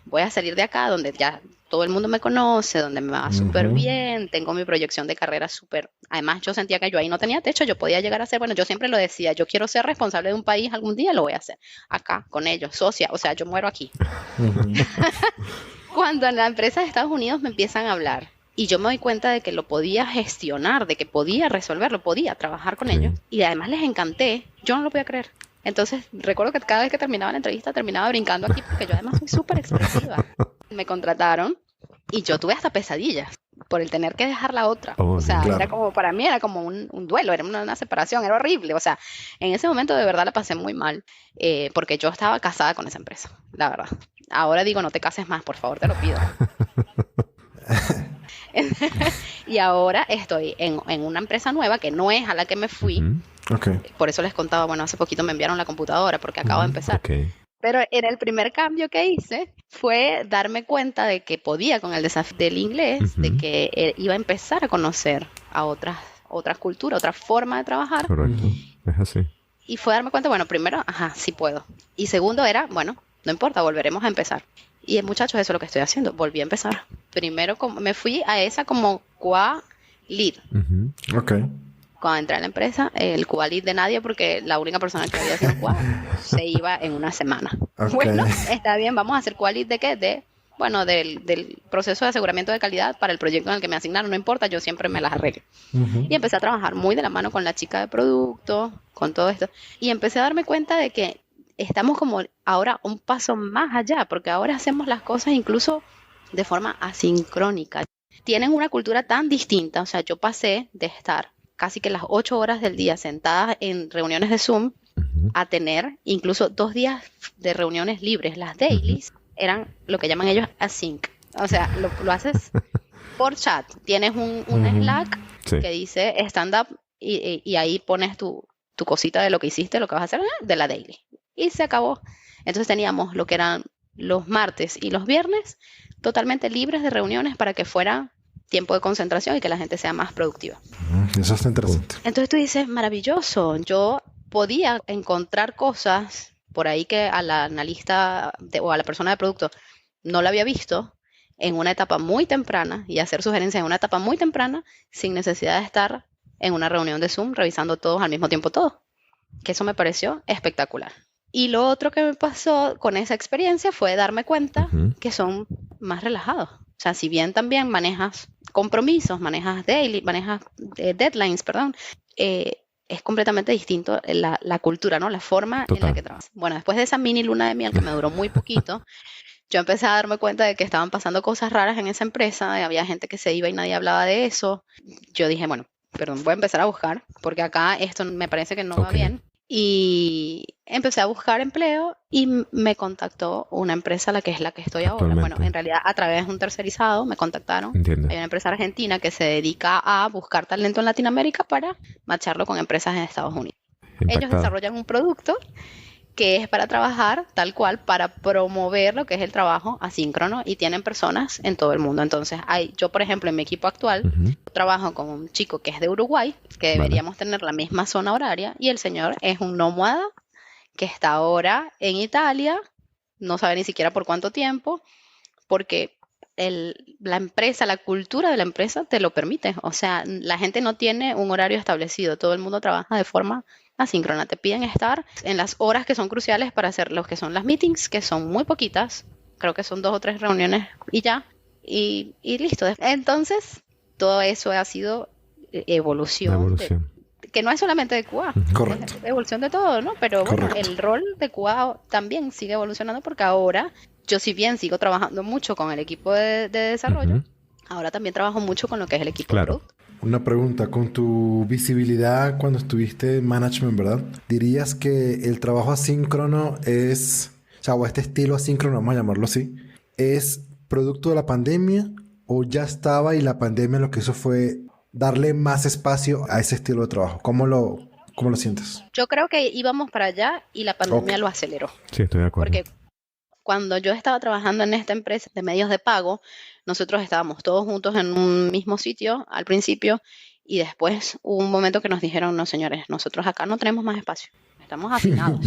voy a salir de acá donde ya todo el mundo me conoce, donde me va súper bien, tengo mi proyección de carrera súper... Además, yo sentía que yo ahí no tenía techo, yo podía llegar a ser, bueno, yo siempre lo decía, yo quiero ser responsable de un país algún día, lo voy a hacer acá, con ellos, socia, o sea, yo muero aquí. Cuando en la empresa de Estados Unidos me empiezan a hablar y yo me doy cuenta de que lo podía gestionar, de que podía resolverlo, podía trabajar con ellos y además les encanté, yo no lo podía creer. Entonces, recuerdo que cada vez que terminaba la entrevista, terminaba brincando aquí porque yo además soy súper expresiva. Me contrataron y yo tuve hasta pesadillas por el tener que dejar la otra. O sea, era como, para mí era como un duelo, era una separación, era horrible. O sea, en ese momento de verdad la pasé muy mal porque yo estaba casada con esa empresa, la verdad. Ahora digo, no te cases más, por favor, te lo pido. Y ahora estoy en una empresa nueva que no es a la que me fui. Okay. Por eso les contaba, bueno, hace poquito me enviaron la computadora porque acabo de empezar. Okay. Pero en el primer cambio que hice fue darme cuenta de que podía con el desafío del inglés, de que iba a empezar a conocer a otras culturas, otra forma de trabajar. Correcto, es así. Y fue darme cuenta, bueno, primero, sí puedo. Y segundo era, bueno, no importa, volveremos a empezar. Y muchachos, eso es lo que estoy haciendo, volví a empezar. Primero me fui a esa como QA lead. Okay. Cuando entré a la empresa, el QA lead de nadie, porque la única persona que había sido QA se iba en una semana. Okay. Bueno, está bien, vamos a hacer QA lead de qué, bueno, del proceso de aseguramiento de calidad para el proyecto en el que me asignaron, no importa, yo siempre me las arreglo. Y empecé a trabajar muy de la mano con la chica de producto, con todo esto, y empecé a darme cuenta de que estamos como ahora un paso más allá, porque ahora hacemos las cosas incluso de forma asincrónica. Tienen una cultura tan distinta, o sea, yo pasé de estar casi que las 8 horas del día sentada en reuniones de Zoom a tener incluso 2 días de reuniones libres. Las dailies eran lo que llaman ellos async. O sea, lo haces por chat. Tienes un Slack que dice stand up y ahí pones tu cosita de lo que hiciste, lo que vas a hacer de la daily. Y se acabó. Entonces teníamos lo que eran los martes y los viernes totalmente libres de reuniones para que fuera tiempo de concentración y que la gente sea más productiva. Eso está interesante. Entonces tú dices, maravilloso, yo podía encontrar cosas por ahí que a la analista o a la persona de producto no la había visto en una etapa muy temprana y hacer sugerencias en una etapa muy temprana sin necesidad de estar en una reunión de Zoom revisando todos al mismo tiempo todo. Que eso me pareció espectacular. Y lo otro que me pasó con esa experiencia fue darme cuenta que son más relajados. O sea, si bien también manejas compromisos, manejas deadlines, es completamente distinto la cultura, ¿no? La forma en la que trabajas. Bueno, después de esa mini luna de miel que me duró muy poquito, yo empecé a darme cuenta de que estaban pasando cosas raras en esa empresa, había gente que se iba y nadie hablaba de eso. Yo dije, bueno, perdón, voy a empezar a buscar, porque acá esto me parece que no va bien. Y empecé a buscar empleo y me contactó una empresa, la que estoy ahora. Bueno, en realidad a través de un tercerizado me contactaron. Entiendo. Hay una empresa argentina que se dedica a buscar talento en Latinoamérica para macharlo con empresas en Estados Unidos. Ellos desarrollan un producto que es para trabajar tal cual, para promover lo que es el trabajo asíncrono y tienen personas en todo el mundo. Entonces, yo, por ejemplo, en mi equipo actual, trabajo con un chico que es de Uruguay, que deberíamos tener la misma zona horaria, y el señor es un nómada que está ahora en Italia, no sabe ni siquiera por cuánto tiempo, porque la empresa, la cultura de la empresa te lo permite. O sea, la gente no tiene un horario establecido, todo el mundo trabaja de forma asíncrona. Te piden estar en las horas que son cruciales para hacer lo que son las meetings, que son muy poquitas, creo que son 2 o 3 reuniones y ya, y listo. Entonces, todo eso ha sido evolución. Que no es solamente de QA, Correcto. Es evolución de todo, ¿no? Pero bueno, el rol de QA también sigue evolucionando porque ahora, yo si bien sigo trabajando mucho con el equipo de desarrollo, ahora también trabajo mucho con lo que es el equipo de producto. Una pregunta, con tu visibilidad cuando estuviste en management, ¿verdad? ¿Dirías que el trabajo asíncrono o este estilo asíncrono, vamos a llamarlo así, es producto de la pandemia o ya estaba y la pandemia lo que hizo fue darle más espacio a ese estilo de trabajo? ¿Cómo lo sientes? Yo creo que íbamos para allá y la pandemia lo aceleró. Sí, estoy de acuerdo. Porque cuando yo estaba trabajando en esta empresa de medios de pago, nosotros estábamos todos juntos en un mismo sitio al principio y después hubo un momento que nos dijeron, no señores, nosotros acá no tenemos más espacio, estamos hacinados.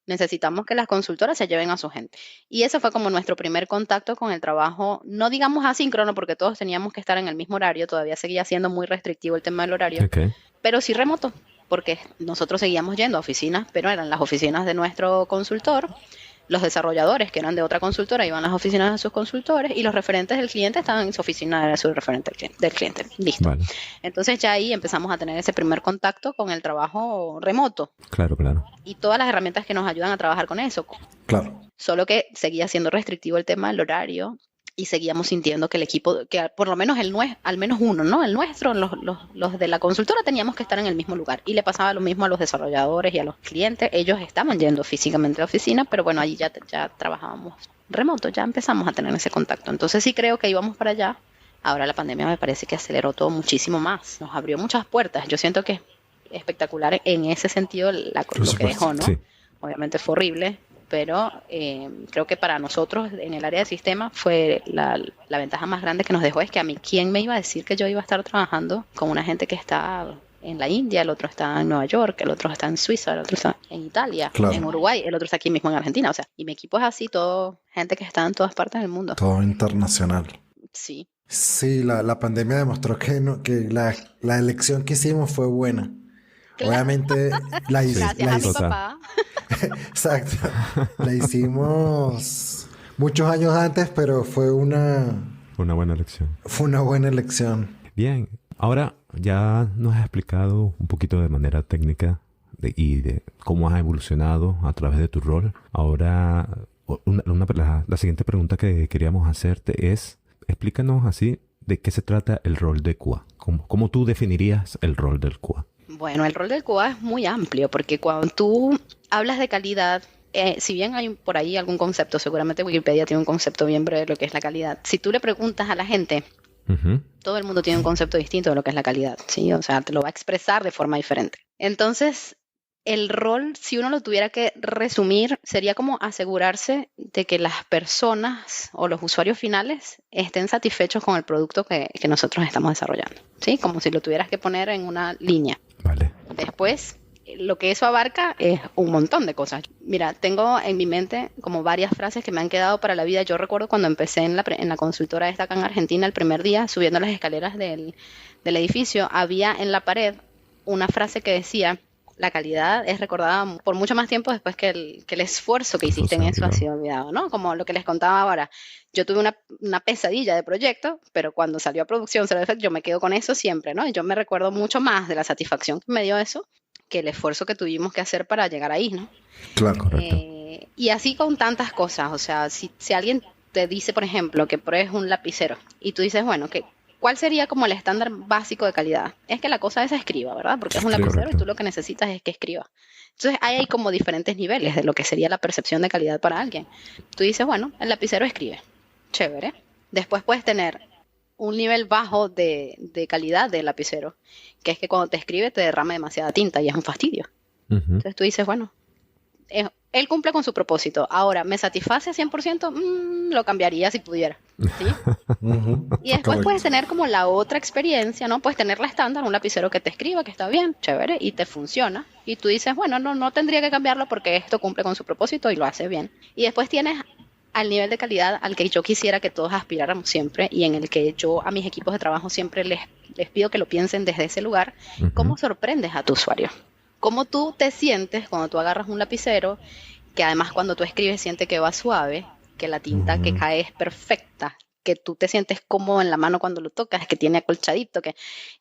Necesitamos que las consultoras se lleven a su gente. Y ese fue como nuestro primer contacto con el trabajo, no digamos asíncrono, porque todos teníamos que estar en el mismo horario, todavía seguía siendo muy restrictivo el tema del horario, Ok. pero sí remoto, porque nosotros seguíamos yendo a oficinas, pero eran las oficinas de nuestro consultor, los desarrolladores que eran de otra consultora iban a las oficinas de sus consultores y los referentes del cliente estaban en su oficina, era su referente del cliente. Listo. Vale. Entonces ya ahí empezamos a tener ese primer contacto con el trabajo remoto Claro, claro. y todas las herramientas que nos ayudan a trabajar con eso. Claro. Solo que seguía siendo restrictivo el tema del horario y seguíamos sintiendo que el equipo, que por lo menos al menos uno, ¿no? El nuestro, los de la consultora teníamos que estar en el mismo lugar. Y le pasaba lo mismo a los desarrolladores y a los clientes. Ellos estaban yendo físicamente a la oficina, pero bueno, allí ya trabajábamos remoto, ya empezamos a tener ese contacto. Entonces sí creo que íbamos para allá. Ahora la pandemia me parece que aceleró todo muchísimo más. Nos abrió muchas puertas. Yo siento que es espectacular en ese sentido lo que dejó, ¿no? Sí. Obviamente fue horrible, pero creo que para nosotros en el área de sistemas fue la ventaja más grande que nos dejó es que a mí, ¿quién me iba a decir que yo iba a estar trabajando con una gente que está en la India, el otro está en Nueva York, el otro está en Suiza, el otro está en Italia, Claro. en Uruguay, el otro está aquí mismo en Argentina? O sea, y mi equipo es así, todo gente que está en todas partes del mundo. Todo internacional. Sí, Sí, la pandemia demostró que, que la elección que hicimos fue buena. Claro. Obviamente gracias a mi total. papá. Exacto. La hicimos muchos años antes, pero fue una buena elección. buena elección. Bien, ahora ya nos has explicado un poquito de manera técnica y de cómo has evolucionado a través de tu rol. Ahora, la siguiente pregunta que queríamos hacerte es, explícanos así de qué se trata el rol de QA. ¿Cómo tú definirías el rol del QA? Bueno, el rol del QA es muy amplio porque cuando tú hablas de calidad, si bien hay por ahí algún concepto, seguramente Wikipedia tiene un concepto bien breve de lo que es la calidad. Si tú le preguntas a la gente, Ujú. todo el mundo tiene un concepto distinto de lo que es la calidad, ¿sí? O sea, te lo va a expresar de forma diferente. Entonces, el rol, si uno lo tuviera que resumir, sería como asegurarse de que las personas o los usuarios finales estén satisfechos con el producto que nosotros estamos desarrollando, ¿sí? Como si lo tuvieras que poner en una línea. Vale. Después, lo que eso abarca es un montón de cosas. Mira, tengo en mi mente como varias frases que me han quedado para la vida. Yo recuerdo cuando empecé en la consultora esta acá en Argentina, el primer día, subiendo las escaleras del edificio, había en la pared una frase que decía: la calidad es recordada por mucho más tiempo después que el esfuerzo que hiciste en eso ha sido olvidado, ¿no? Como lo que les contaba ahora. Yo tuve una pesadilla de proyecto, pero cuando salió a producción Zero Defect, yo me quedo con eso siempre, ¿no? Y yo me recuerdo mucho más de la satisfacción que me dio eso que el esfuerzo que tuvimos que hacer para llegar ahí, ¿no? Claro. Correcto. Y así con tantas cosas. O sea, si alguien te dice, por ejemplo, que pruebes un lapicero y tú dices, bueno, ¿cuál sería como el estándar básico de calidad? Es que la cosa esa escriba, ¿verdad? Porque es un lapicero Correcto. y tú lo que necesitas es que escriba. Entonces hay como diferentes niveles de lo que sería la percepción de calidad para alguien. Tú dices, bueno, el lapicero escribe. Chévere. Después puedes tener un nivel bajo de calidad del lapicero, que es que cuando te escribe te derrama demasiada tinta y es un fastidio. Ujú. Entonces tú dices, bueno, él cumple con su propósito. Ahora, ¿me satisface 100%? Lo cambiaría si pudiera, ¿sí? Ujú. Y después Correcto. puedes tener como la otra experiencia, ¿no? Puedes tener la estándar, un lapicero que te escriba, que está bien, chévere, y te funciona. Y tú dices, bueno, no tendría que cambiarlo porque esto cumple con su propósito y lo hace bien. Y después tienes al nivel de calidad al que yo quisiera que todos aspiráramos siempre y en el que yo a mis equipos de trabajo siempre les pido que lo piensen desde ese lugar. Ujú. ¿Cómo sorprendes a tu usuario? ¿Cómo tú te sientes cuando tú agarras un lapicero, que además cuando tú escribes siente que va suave, que la tinta que cae es perfecta, que tú te sientes cómodo en la mano cuando lo tocas, que tiene acolchadito,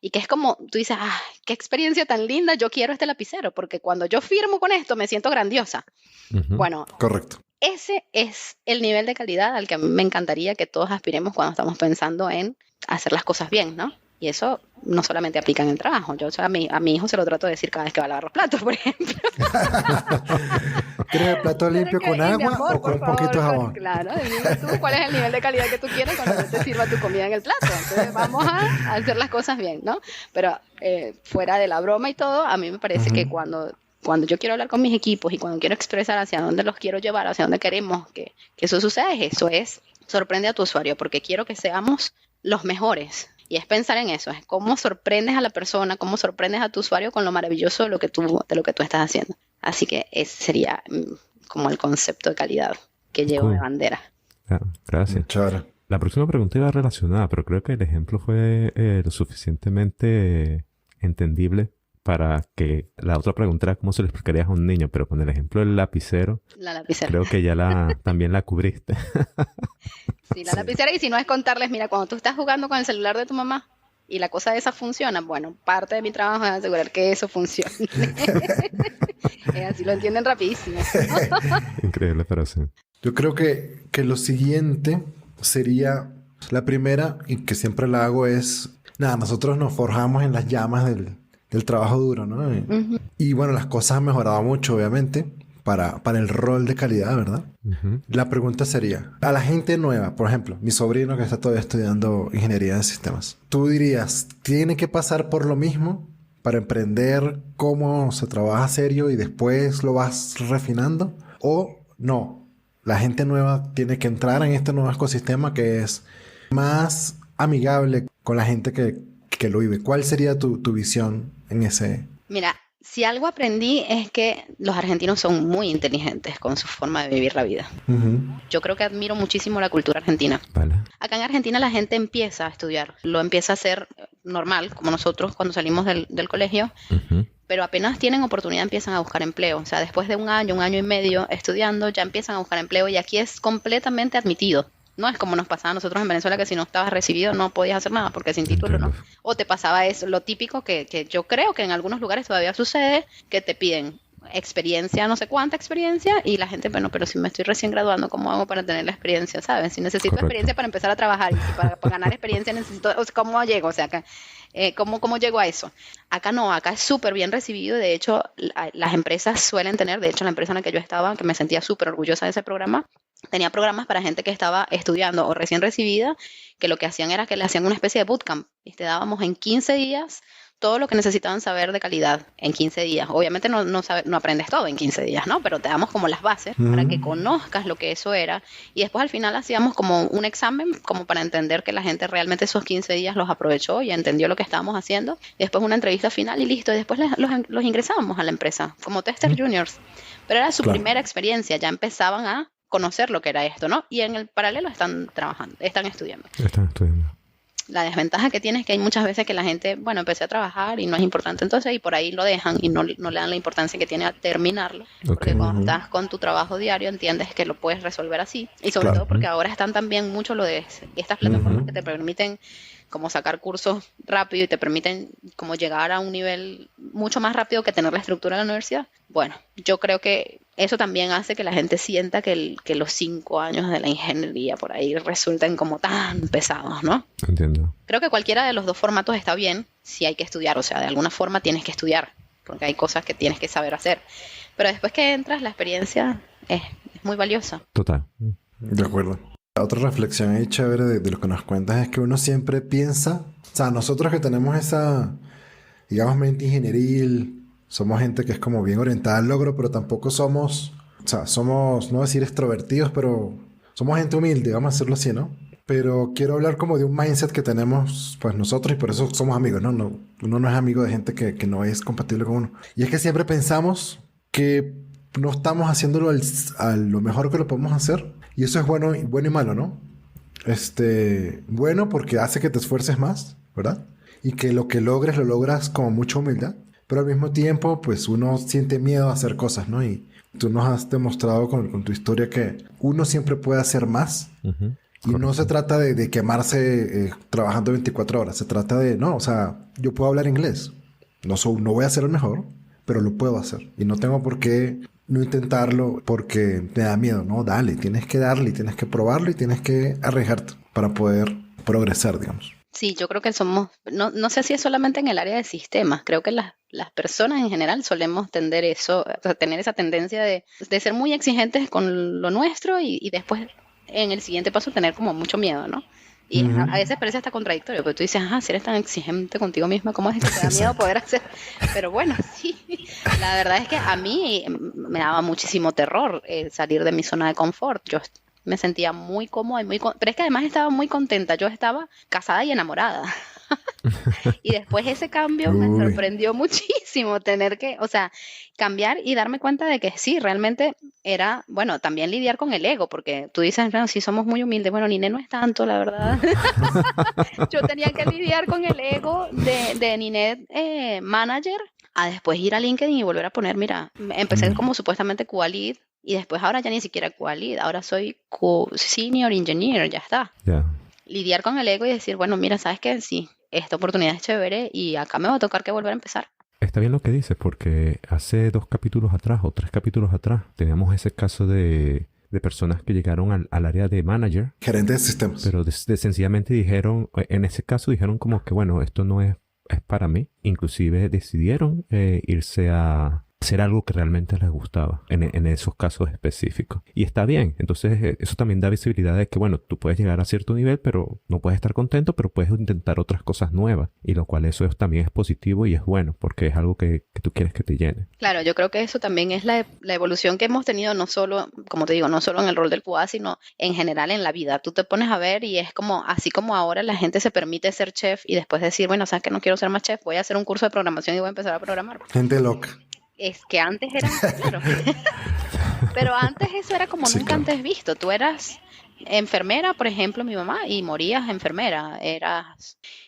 y que es como, tú dices, qué experiencia tan linda, yo quiero este lapicero, porque cuando yo firmo con esto me siento grandiosa. Ujú. Bueno, Correcto. ese es el nivel de calidad al que a mí me encantaría que todos aspiremos cuando estamos pensando en hacer las cosas bien, ¿no? Y eso no solamente aplica en el trabajo. Yo a mi hijo se lo trato de decir cada vez que va a lavar los platos, por ejemplo. ¿Quieres el plato limpio con Mi agua amor, o con por un poquito de favor, jabón? Claro, dime tú cuál es el nivel de calidad que tú quieres cuando yo te sirva tu comida en el plato. Entonces vamos a hacer las cosas bien, ¿no? Pero fuera de la broma y todo, a mí me parece que cuando yo quiero hablar con mis equipos y cuando quiero expresar hacia dónde los quiero llevar, hacia dónde queremos que eso suceda, eso es sorprende a tu usuario, porque quiero que seamos los mejores. Y es pensar en eso, es cómo sorprendes a la persona, cómo sorprendes a tu usuario con lo maravilloso de lo que tú estás haciendo. Así que ese sería como el concepto de calidad que llevo de bandera. Gracias. Chévere. La próxima pregunta iba relacionada, pero creo que el ejemplo fue lo suficientemente entendible para que la otra pregunta era cómo se lo explicarías a un niño, pero con el ejemplo del lapicero, La lapicera. creo que ya también la cubriste. Sí, la lapicera, y si no es contarles, mira, cuando tú estás jugando con el celular de tu mamá y la cosa esa funciona, bueno, parte de mi trabajo es asegurar que eso funcione. Así lo entienden rapidísimo. Increíble, pero sí. Yo creo que lo siguiente sería, la primera, y que siempre la hago, es, nada, nosotros nos forjamos en las llamas del trabajo duro, ¿no? Ujú. Y bueno, las cosas han mejorado mucho, obviamente, para el rol de calidad, ¿verdad? Ujú. La pregunta sería, a la gente nueva, por ejemplo, mi sobrino que está todavía estudiando ingeniería de sistemas, ¿tú dirías, tiene que pasar por lo mismo para emprender cómo se trabaja serio y después lo vas refinando? ¿O no? La gente nueva tiene que entrar en este nuevo ecosistema que es más amigable con la gente que lo vive. ¿Cuál sería tu visión en ese? Mira, si algo aprendí es que los argentinos son muy inteligentes con su forma de vivir la vida. Ujú. Yo creo que admiro muchísimo la cultura argentina. Vale. Acá en Argentina la gente empieza a estudiar, lo empieza a hacer normal, como nosotros cuando salimos del colegio, Ujú. pero apenas tienen oportunidad empiezan a buscar empleo. O sea, después de un año y medio estudiando, ya empiezan a buscar empleo y aquí es completamente admitido. No es como nos pasaba a nosotros en Venezuela, que si no estabas recibido no podías hacer nada porque sin título no. Entiendo. O te pasaba eso, lo típico que yo creo que en algunos lugares todavía sucede, que te piden experiencia, no sé cuánta experiencia, y la gente, bueno, pero si me estoy recién graduando, ¿cómo hago para tener la experiencia? ¿Sabes? Si necesito Correcto. experiencia para empezar a trabajar y si para ganar experiencia necesito, o sea, ¿cómo llego? O sea, ¿cómo llego a eso? Acá no, acá es súper bien recibido. De hecho, las empresas suelen tener, de hecho, la empresa en la que yo estaba, que me sentía súper orgullosa de ese programa, tenía programas para gente que estaba estudiando o recién recibida, que lo que hacían era que le hacían una especie de bootcamp y te dábamos en 15 días todo lo que necesitaban saber de calidad en 15 días. Obviamente no aprendes todo en 15 días, ¿no? Pero te damos como las bases para que conozcas lo que eso era. Y después al final hacíamos como un examen como para entender que la gente realmente esos 15 días los aprovechó y entendió lo que estábamos haciendo. Y después una entrevista final y listo. Y después los ingresábamos a la empresa como tester juniors. Pero era su Claro. primera experiencia. Ya empezaban a conocer lo que era esto, ¿no? Y en el paralelo están trabajando, están estudiando. Están estudiando. La desventaja que tiene es que hay muchas veces que la gente, bueno, empecé a trabajar y no es importante entonces, y por ahí lo dejan y no le dan la importancia que tiene a terminarlo. Porque Ok. cuando estás con tu trabajo diario entiendes que lo puedes resolver así. Y sobre Claro. todo porque ahora están también mucho lo de estas plataformas que te permiten como sacar cursos rápido y te permiten como llegar a un nivel mucho más rápido que tener la estructura de la universidad. Bueno, yo creo que eso también hace que la gente sienta que los 5 años de la ingeniería por ahí resulten como tan pesados, ¿no? Entiendo. Creo que cualquiera de los dos formatos está bien si hay que estudiar, o sea, de alguna forma tienes que estudiar, porque hay cosas que tienes que saber hacer. Pero después que entras, la experiencia es muy valiosa. Total. De acuerdo. Otra reflexión ahí chévere de lo que nos cuentas es que uno siempre piensa, o sea, nosotros que tenemos esa, digamos, mente ingenieril, somos gente que es como bien orientada al logro, pero tampoco somos, o sea, somos, no decir extrovertidos, pero somos gente humilde, vamos a decirlo así, ¿no? Pero quiero hablar como de un mindset que tenemos, pues nosotros, y por eso somos amigos, ¿no? Uno no es amigo de gente que no es compatible con uno. Y es que siempre pensamos que no estamos haciéndolo a lo mejor que lo podemos hacer. Y eso es bueno y malo, ¿no? Bueno porque hace que te esfuerces más, ¿verdad? Y que lo que logres, lo logras con mucha humildad. Pero al mismo tiempo, pues uno siente miedo a hacer cosas, ¿no? Y tú nos has demostrado con tu historia que uno siempre puede hacer más. Ujú. Y no se trata de quemarse trabajando 24 horas. Se trata de, no, o sea, yo puedo hablar inglés. No voy a ser el mejor, pero lo puedo hacer. Y no tengo por qué no intentarlo porque me da miedo. No, dale, tienes que darle, tienes que probarlo y tienes que arriesgarte para poder progresar, digamos. Sí, yo creo que somos, no sé si es solamente en el área de sistemas, creo que las personas en general solemos tender eso, o sea, tener esa tendencia de ser muy exigentes con lo nuestro y después en el siguiente paso tener como mucho miedo, ¿no? Y a veces parece hasta contradictorio, porque tú dices, si eres tan exigente contigo misma, ¿cómo es que te da miedo poder hacer? Pero bueno, sí, la verdad es que a mí me daba muchísimo terror salir de mi zona de confort. Yo me sentía muy cómoda y pero es que además estaba muy contenta. Yo estaba casada y enamorada. Y después ese cambio me Uy, sorprendió muchísimo tener que, o sea, cambiar y darme cuenta de que sí, realmente era, bueno, también lidiar con el ego, porque tú dices, bueno, sí somos muy humildes, bueno, Nine no es tanto, la verdad. Yo tenía que lidiar con el ego de Ninet manager, a después ir a LinkedIn y volver a poner, mira, empecé mm, como supuestamente QA lead y después ahora ya ni siquiera QA lead, ahora soy senior engineer, ya está. Ya. Lidiar con el ego y decir, bueno, mira, ¿sabes qué? Sí, esta oportunidad es chévere y acá me va a tocar que volver a empezar. Está bien lo que dices, porque hace 2 capítulos atrás o 3 capítulos atrás teníamos ese caso de personas que llegaron al área de manager, gerente de sistemas. pero sencillamente dijeron, en ese caso dijeron como que, bueno, esto no es para mí. Inclusive decidieron irse a hacer algo que realmente les gustaba en esos casos específicos. Y está bien. Entonces, eso también da visibilidad de que, bueno, tú puedes llegar a cierto nivel, pero no puedes estar contento, pero puedes intentar otras cosas nuevas. Y lo cual también es positivo y es bueno, porque es algo que tú quieres que te llene. Claro, yo creo que eso también es la evolución que hemos tenido, no solo, como te digo, no solo en el rol del QA, sino en general en la vida. Tú te pones a ver y es como, así como ahora la gente se permite ser chef y después decir, bueno, sabes que no quiero ser más chef, voy a hacer un curso de programación y voy a empezar a programar. Gente loca. Es que antes era, claro, pero antes eso era como Sí, nunca claro. antes visto. Tú eras enfermera, por ejemplo, mi mamá, y morías enfermera,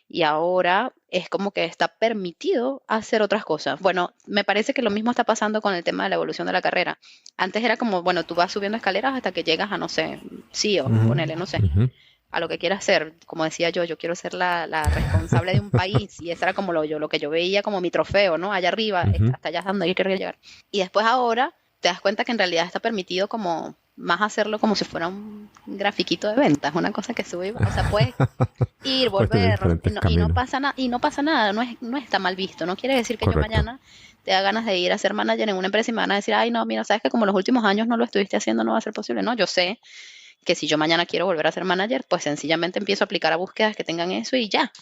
y ahora es como que está permitido hacer otras cosas. Bueno, me parece que lo mismo está pasando con el tema de la evolución de la carrera. Antes era como, bueno, tú vas subiendo escaleras hasta que llegas a, no sé, CEO, Ujú. ponele, no sé, Ujú. a lo que quieras ser. Como decía yo quiero ser la responsable de un país, y eso era como lo que yo veía como mi trofeo, ¿no? Allá arriba, Ujú. hasta allá es donde yo quería llegar. Y después ahora te das cuenta que en realidad está permitido como más hacerlo como si fuera un grafiquito de ventas, una cosa que sube, o sea, puedes ir, Puedes tener volver, diferentes y no caminos. pasa nada, y no pasa nada, no está mal visto, no quiere decir que yo Correcto. mañana te da ganas de ir a ser manager en una empresa y me van a decir, ay, no, mira, sabes que como los últimos años no lo estuviste haciendo, no va a ser posible. No, yo sé que si yo mañana quiero volver a ser manager, pues sencillamente empiezo a aplicar a búsquedas que tengan eso y ya.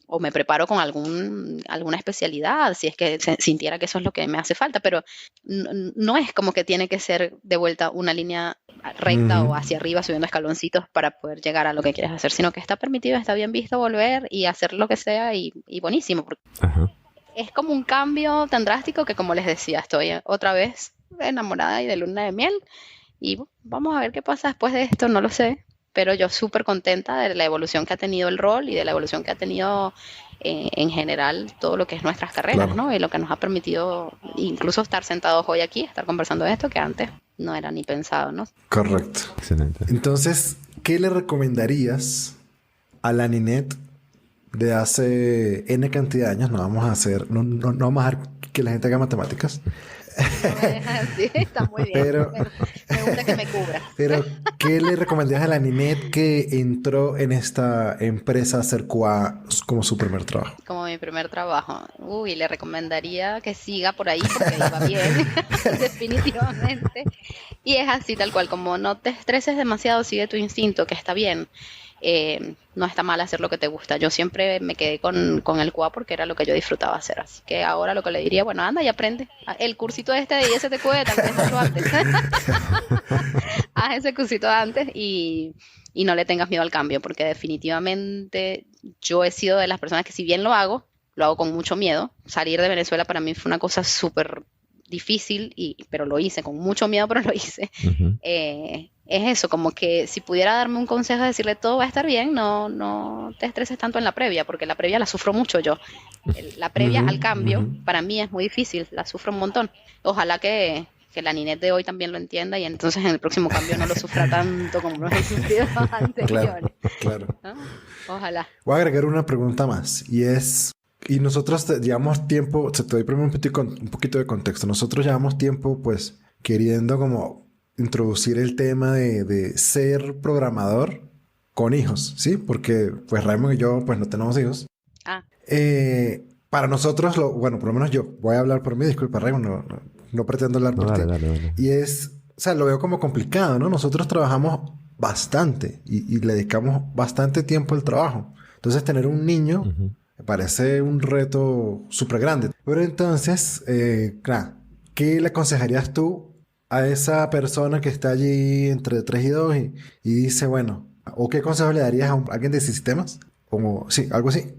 O me preparo con alguna especialidad, si es que sintiera que eso es lo que me hace falta, pero no es como que tiene que ser de vuelta una línea recta Ujú. o hacia arriba subiendo escaloncitos para poder llegar a lo que quieres hacer, sino que está permitido, está bien visto volver y hacer lo que sea y buenísimo, porque Ajá. es como un cambio tan drástico que, como les decía, estoy otra vez enamorada y de luna de miel y vamos a ver qué pasa después de esto, no lo sé, pero yo súper contenta de la evolución que ha tenido el rol y de la evolución que ha tenido en general todo lo que es nuestras carreras, Claro. ¿no? Y lo que nos ha permitido incluso estar sentados hoy aquí, estar conversando de esto, que antes no era ni pensado, ¿no? Correcto. Excelente. Entonces, ¿qué le recomendarías a la Ninette de hace N cantidad de años? No vamos a hacer, no vamos a dejar que la gente haga matemáticas. No me dejas así, está muy bien. Pero, Me gusta que me cubras. pero, ¿qué le recomendarías a la Ninette que entró en esta empresa a hacer QA como su primer trabajo? Como mi primer trabajo. Uy, le recomendaría que siga por ahí porque iba bien, definitivamente. Y es así, tal cual, como no te estreses demasiado, sigue tu instinto, que está bien. No está mal hacer lo que te gusta. Yo siempre me quedé con el QA porque era lo que yo disfrutaba hacer. Así que ahora lo que le diría, bueno, anda y aprende. El cursito este de ISTQB, tal vez hazlo antes. Haz ese cursito antes y no le tengas miedo al cambio, porque definitivamente yo he sido de las personas que, si bien lo hago con mucho miedo. Salir de Venezuela para mí fue una cosa súper difícil, pero lo hice con mucho miedo, pero lo hice. Ujú. Es eso, como que si pudiera darme un consejo de decirle todo va a estar bien, no te estreses tanto en la previa, porque la previa la sufro mucho yo. La previa Ujú, al cambio ujú. para mí es muy difícil, la sufro un montón. Ojalá que la Ninette de hoy también lo entienda y entonces en el próximo cambio no lo sufra tanto como lo he sufrido Claro, anteriores, claro. ¿no? Ojalá. Voy a agregar una pregunta más y es, y nosotros llevamos tiempo, te doy primero un poquito de contexto. Nosotros llevamos tiempo pues queriendo como introducir el tema de ser programador con hijos, ¿sí? Porque pues Raymond y yo pues no tenemos hijos. Ah, Para nosotros, bueno, por lo menos yo voy a hablar por mí, disculpa Raymond, no pretendo hablar No, por ti. dale, dale, dale. Y es, o sea, lo veo como complicado, ¿no? Nosotros trabajamos bastante y le dedicamos bastante tiempo al trabajo. Entonces, tener un niño Ujú. me parece un reto súper grande. Pero entonces, claro, ¿qué le aconsejarías tú a esa persona que está allí entre 3 y 2 y dice, bueno, o qué consejo le darías a alguien de sistemas? Como, sí, algo así,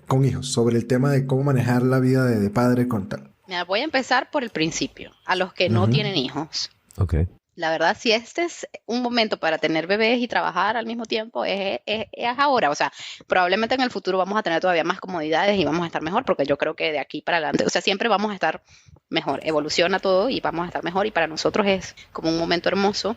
con hijos, sobre el tema de cómo manejar la vida de padre con tal. Mira, voy a empezar por el principio. A los que no tienen hijos. Ok. La verdad, si este es un momento para tener bebés y trabajar al mismo tiempo, es ahora. O sea, probablemente en el futuro vamos a tener todavía más comodidades y vamos a estar mejor, porque yo creo que de aquí para adelante, o sea, siempre vamos a estar mejor. Evoluciona todo y vamos a estar mejor, y para nosotros es como un momento hermoso.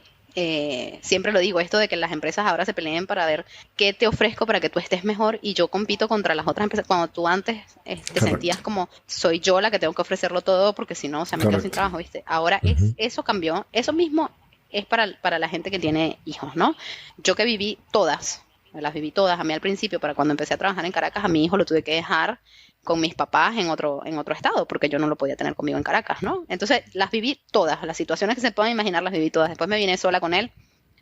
Siempre lo digo, esto de que las empresas ahora se peleen para ver qué te ofrezco para que tú estés mejor, y yo compito contra las otras empresas. Cuando tú antes te sentías como, soy yo la que tengo que ofrecerlo todo porque si no, o sea, me quedo sin trabajo, ¿viste? Ahora eso cambió. Eso mismo es para la gente que tiene hijos, ¿no? Yo que viví todas, las viví todas. A mí al principio, para cuando empecé a trabajar en Caracas, a mi hijo lo tuve que dejar con mis papás en otro estado, porque yo no lo podía tener conmigo en Caracas, ¿no? Entonces las viví todas, las situaciones que se puedan imaginar las viví todas. Después me vine sola con él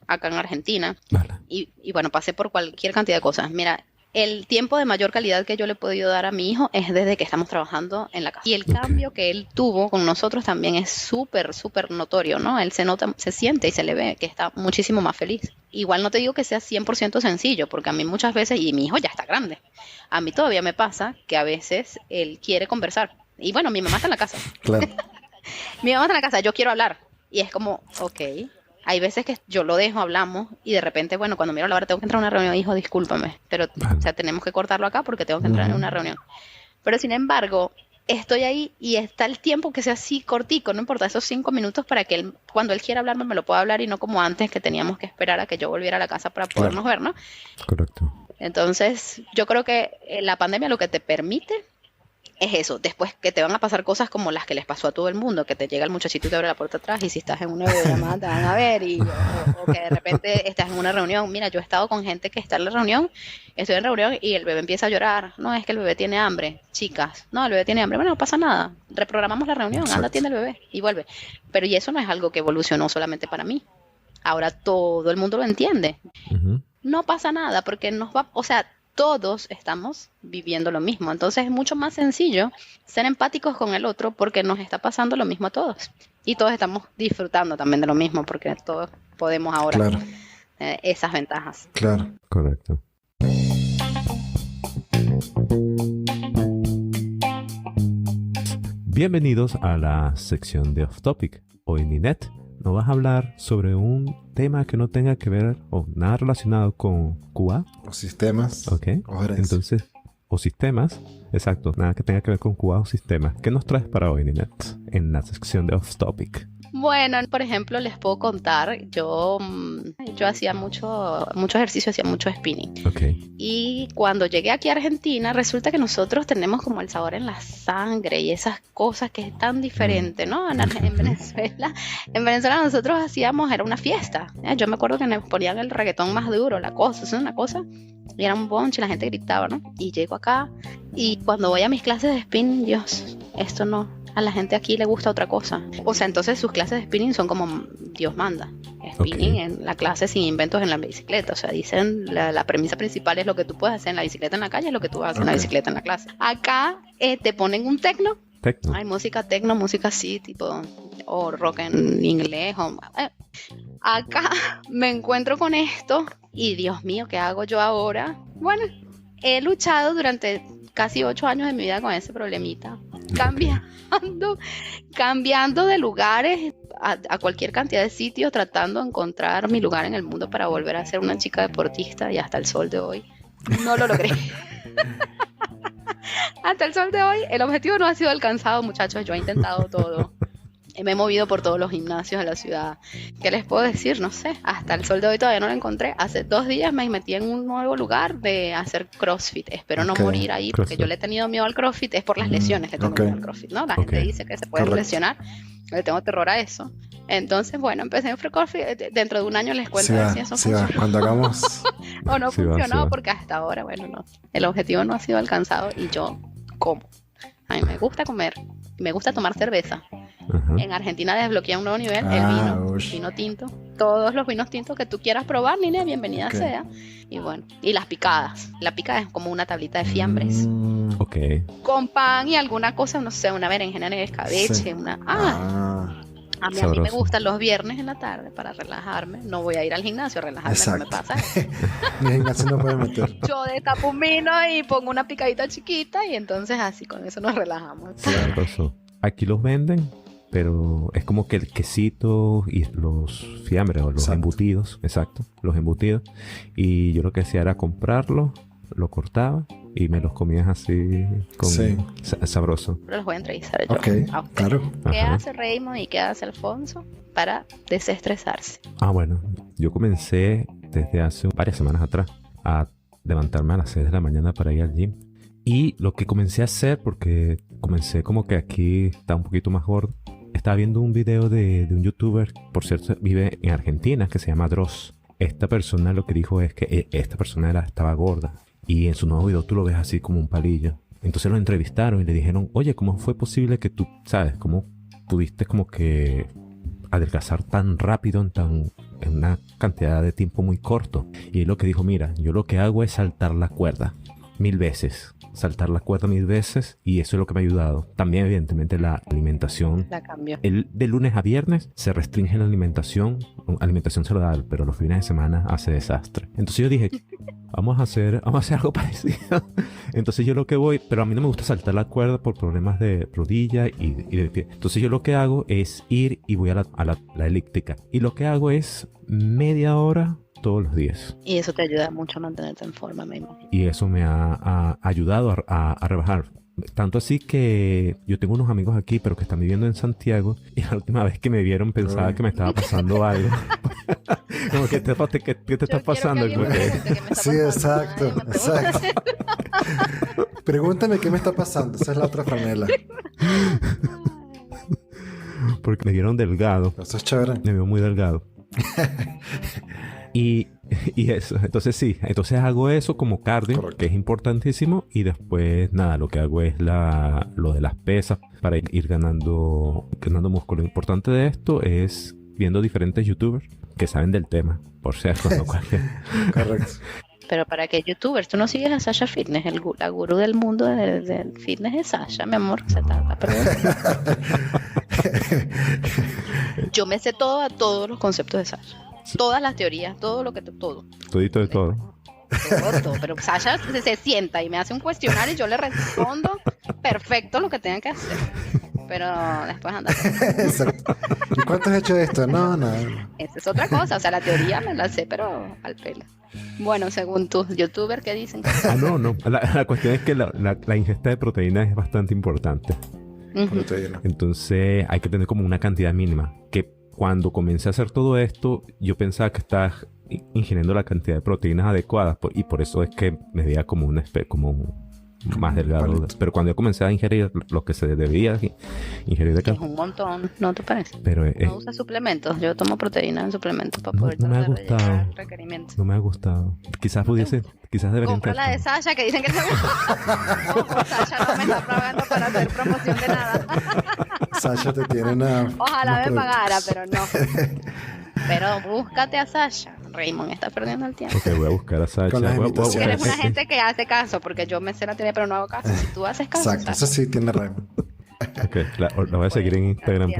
acá en Argentina. Vale. Y bueno, pasé por cualquier cantidad de cosas. Mira, el tiempo de mayor calidad que yo le he podido dar a mi hijo es desde que estamos trabajando en la casa. Y el cambio que él tuvo con nosotros también es súper, súper notorio, ¿no? Él se nota, se siente y se le ve que está muchísimo más feliz. Igual no te digo que sea 100% sencillo, porque a mí muchas veces, y mi hijo ya está grande, a mí todavía me pasa que a veces él quiere conversar. Y bueno, mi mamá está en la casa. Claro. Mi mamá está en la casa, yo quiero hablar. Y es como, ok. Hay veces que yo lo dejo, hablamos, y de repente, bueno, cuando miro la hora, tengo que entrar a una reunión, hijo, discúlpame, pero o sea, tenemos que cortarlo acá porque tengo que entrar en una reunión. Pero sin embargo, estoy ahí y está el tiempo que sea así cortico, no importa, esos 5 minutos para que él, cuando él quiera hablarme, me lo pueda hablar, y no como antes que teníamos que esperar a que yo volviera a la casa para podernos ver, ¿no? Correcto. Entonces, yo creo que la pandemia lo que te permite es eso. Después que te van a pasar cosas como las que les pasó a todo el mundo, que te llega el muchachito y te abre la puerta atrás, y si estás en una videollamada te van a ver, o que de repente estás en una reunión. Mira, yo he estado con gente que está en la reunión, estoy en reunión y el bebé empieza a llorar. No, es que el bebé tiene hambre. Chicas, no, el bebé tiene hambre. Bueno, no pasa nada. Reprogramamos la reunión, anda, atiende al bebé y vuelve. Pero y eso no es algo que evolucionó solamente para mí. Ahora todo el mundo lo entiende. No pasa nada porque o sea, todos estamos viviendo lo mismo. Entonces es mucho más sencillo ser empáticos con el otro porque nos está pasando lo mismo a todos. Y todos estamos disfrutando también de lo mismo porque todos podemos ahora esas ventajas. Claro. Correcto. Bienvenidos a la sección de Off Topic. Hoy, Ninette, nos vas a hablar sobre un tema que no tenga que ver o nada relacionado con QA. O sistemas. Ok. O gerencia. Entonces, o sistemas. Exacto, nada que tenga que ver con QA o sistemas. ¿Qué nos traes para hoy, Ninette, en la sección de Off Topic? Bueno, por ejemplo, les puedo contar, yo hacía mucho ejercicio, hacía mucho spinning. Okay. Y cuando llegué aquí a Argentina, resulta que nosotros tenemos como el sabor en la sangre y esas cosas que es tan diferente, ¿no? En Venezuela nosotros hacíamos, era una fiesta. Yo me acuerdo que nos ponían el reggaetón más duro, la cosa, es una cosa. Y era un bonche, la gente gritaba, ¿no? Y llego acá y cuando voy a mis clases de spinning, Dios, esto no... A la gente aquí le gusta otra cosa. O sea, entonces sus clases de spinning son como Dios manda. Spinning en la clase sin inventos en la bicicleta. O sea, dicen la premisa principal es lo que tú puedes hacer en la bicicleta en la calle, es lo que tú vas a hacer en la bicicleta en la clase. Acá te ponen un tecno. Hay música tecno, música así, tipo, o rock en inglés. Acá me encuentro con esto y Dios mío, ¿qué hago yo ahora? Bueno, he luchado durante casi 8 años de mi vida con ese problemita. Cambiando de lugares a cualquier cantidad de sitios, tratando de encontrar mi lugar en el mundo para volver a ser una chica deportista, y hasta el sol de hoy no lo logré. Hasta el sol de hoy el objetivo no ha sido alcanzado, muchachos. Yo he intentado todo. Me he movido por todos los gimnasios de la ciudad. ¿Qué les puedo decir? No sé. Hasta el sol de hoy todavía no lo encontré. Hace 2 días me metí en un nuevo lugar de hacer CrossFit. Espero no morir ahí, porque yo le he tenido miedo al CrossFit. Es por las lesiones que tengo miedo al CrossFit, ¿no? La gente dice que se puede lesionar. Le tengo terror a eso. Entonces, bueno, empecé en CrossFit. Dentro de un año les cuento si eso funciona. Cuando hagamos... o no funcionó, porque hasta ahora, bueno, no. El objetivo no ha sido alcanzado y yo como. A mí me gusta comer. Me gusta tomar cerveza. En Argentina desbloqueé un nuevo nivel, el vino tinto. Todos los vinos tintos que tú quieras probar, Nina, bienvenida sea. Y bueno, y las picadas. La picada es como una tablita de fiambres. Ok. Con pan y alguna cosa, no sé, una berenjena en el escabeche, A mí me Sabroso. gustan los viernes en la tarde para relajarme. No voy a ir al gimnasio a relajarme, no me Exacto. pasa eso. Ni gimnasio no puede meter. Yo destapo un vino y pongo una picadita chiquita y entonces así con eso nos relajamos. Sabroso. Aquí los venden, pero es como que el quesito y los fiambres o los Exacto. embutidos, exacto, los embutidos. Y yo lo que hacía era comprarlo, lo cortaba y me los comía así con Sí. sabroso. Pero los voy a entrevistar yo Ok, a ustedes. claro. ¿Qué Ajá. hace Raymond y qué hace Alfonso para desestresarse? Ah, bueno, yo comencé desde hace varias semanas atrás a levantarme a las 6 de la mañana para ir al gym. Y lo que comencé a hacer, porque comencé como que aquí está un poquito más gordo, estaba viendo un video de un youtuber, por cierto, vive en Argentina, que se llama Dross. Esta persona lo que dijo es que esta persona estaba gorda y en su nuevo video tú lo ves así como un palillo. Entonces lo entrevistaron y le dijeron, oye, ¿cómo fue posible que tú, sabes, cómo pudiste como que adelgazar tan rápido en una cantidad de tiempo muy corto? Y él lo que dijo, mira, yo lo que hago es saltar la cuerda 1000 veces. Saltar la cuerda 1000 veces y eso es lo que me ha ayudado. También evidentemente la alimentación. La cambio. Él de lunes a viernes se restringe la alimentación saludable, pero los fines de semana hace desastre. Entonces yo dije, vamos a hacer algo parecido. Entonces yo lo que voy, pero a mí no me gusta saltar la cuerda por problemas de rodilla y de pie. Entonces yo lo que hago es ir y voy a la elíptica. Y lo que hago es media hora todos los días. Y eso te ayuda mucho a mantenerte en forma, me imagino. Y eso me ha ayudado a rebajar. Tanto así que yo tengo unos amigos aquí, pero que están viviendo en Santiago. Y la última vez que me vieron pensaba que me estaba pasando algo. Como que ¿qué te está pasando? Yo quiero Como que que- alguien me pregunte qué me está Sí, pasando. exacto, Nadie me pregunta. exacto. Pregúntame qué me está pasando. Esa es la otra franela. porque me vieron delgado. Eso es chévere. Me veo muy delgado. y eso. Entonces sí. Entonces hago eso como cardio, Correcto. que es importantísimo. Y después, nada, lo que hago es lo de las pesas para ir ganando músculo. Lo importante de esto es viendo diferentes youtubers que saben del tema. Por cierto, no cualquier. Correcto. Pero para qué youtubers, tú no sigues a Sasha Fitness, la gurú del mundo del fitness es Sasha, mi amor, se está perdiendo. Yo me sé todos los conceptos de Sasha, todas las teorías, todo lo que todo. Todito de todo. Todo. Pero Sasha se sienta y me hace un cuestionario y yo le respondo perfecto lo que tenga que hacer. Pero después anda. Exacto. ¿Y cuánto has hecho de esto? No, nada. Esa es otra cosa, o sea, la teoría me la sé, pero al pelo. Bueno, según tus youtubers, ¿qué dicen? Ah, no. La cuestión es que la ingesta de proteína es bastante importante. Ujú. Proteína. Entonces hay que tener como una cantidad mínima. Que cuando comencé a hacer todo esto, yo pensaba que estaba ingiriendo la cantidad de proteínas adecuadas. Y por eso es que me veía como más delgado. palito. Pero cuando yo comencé a ingerir lo que se debía ingerir de Es un montón, ¿no te parece? pero No usas suplementos, yo tomo proteína en suplementos para No, poder no me ha tratar de llegar gustado. al requerimiento. no me ha gustado. Quizás debería Compra la de intentar. Sasha que dicen que te gusta. No, Sasha no me está pagando para hacer promoción de nada. Sasha te tiene una. Ojalá unos me pagara, productos. pero no. Pero búscate a Sasha. Raymond está perdiendo el tiempo. Ok, voy a buscar a Sasha. Con las Voy a Porque invitaciones. eres una gente que hace caso, porque yo me sé la teoría, pero no hago caso. Si tú haces caso, Exacto, Sasha, eso sí tiene Raymond. Ok, la voy a seguir en Instagram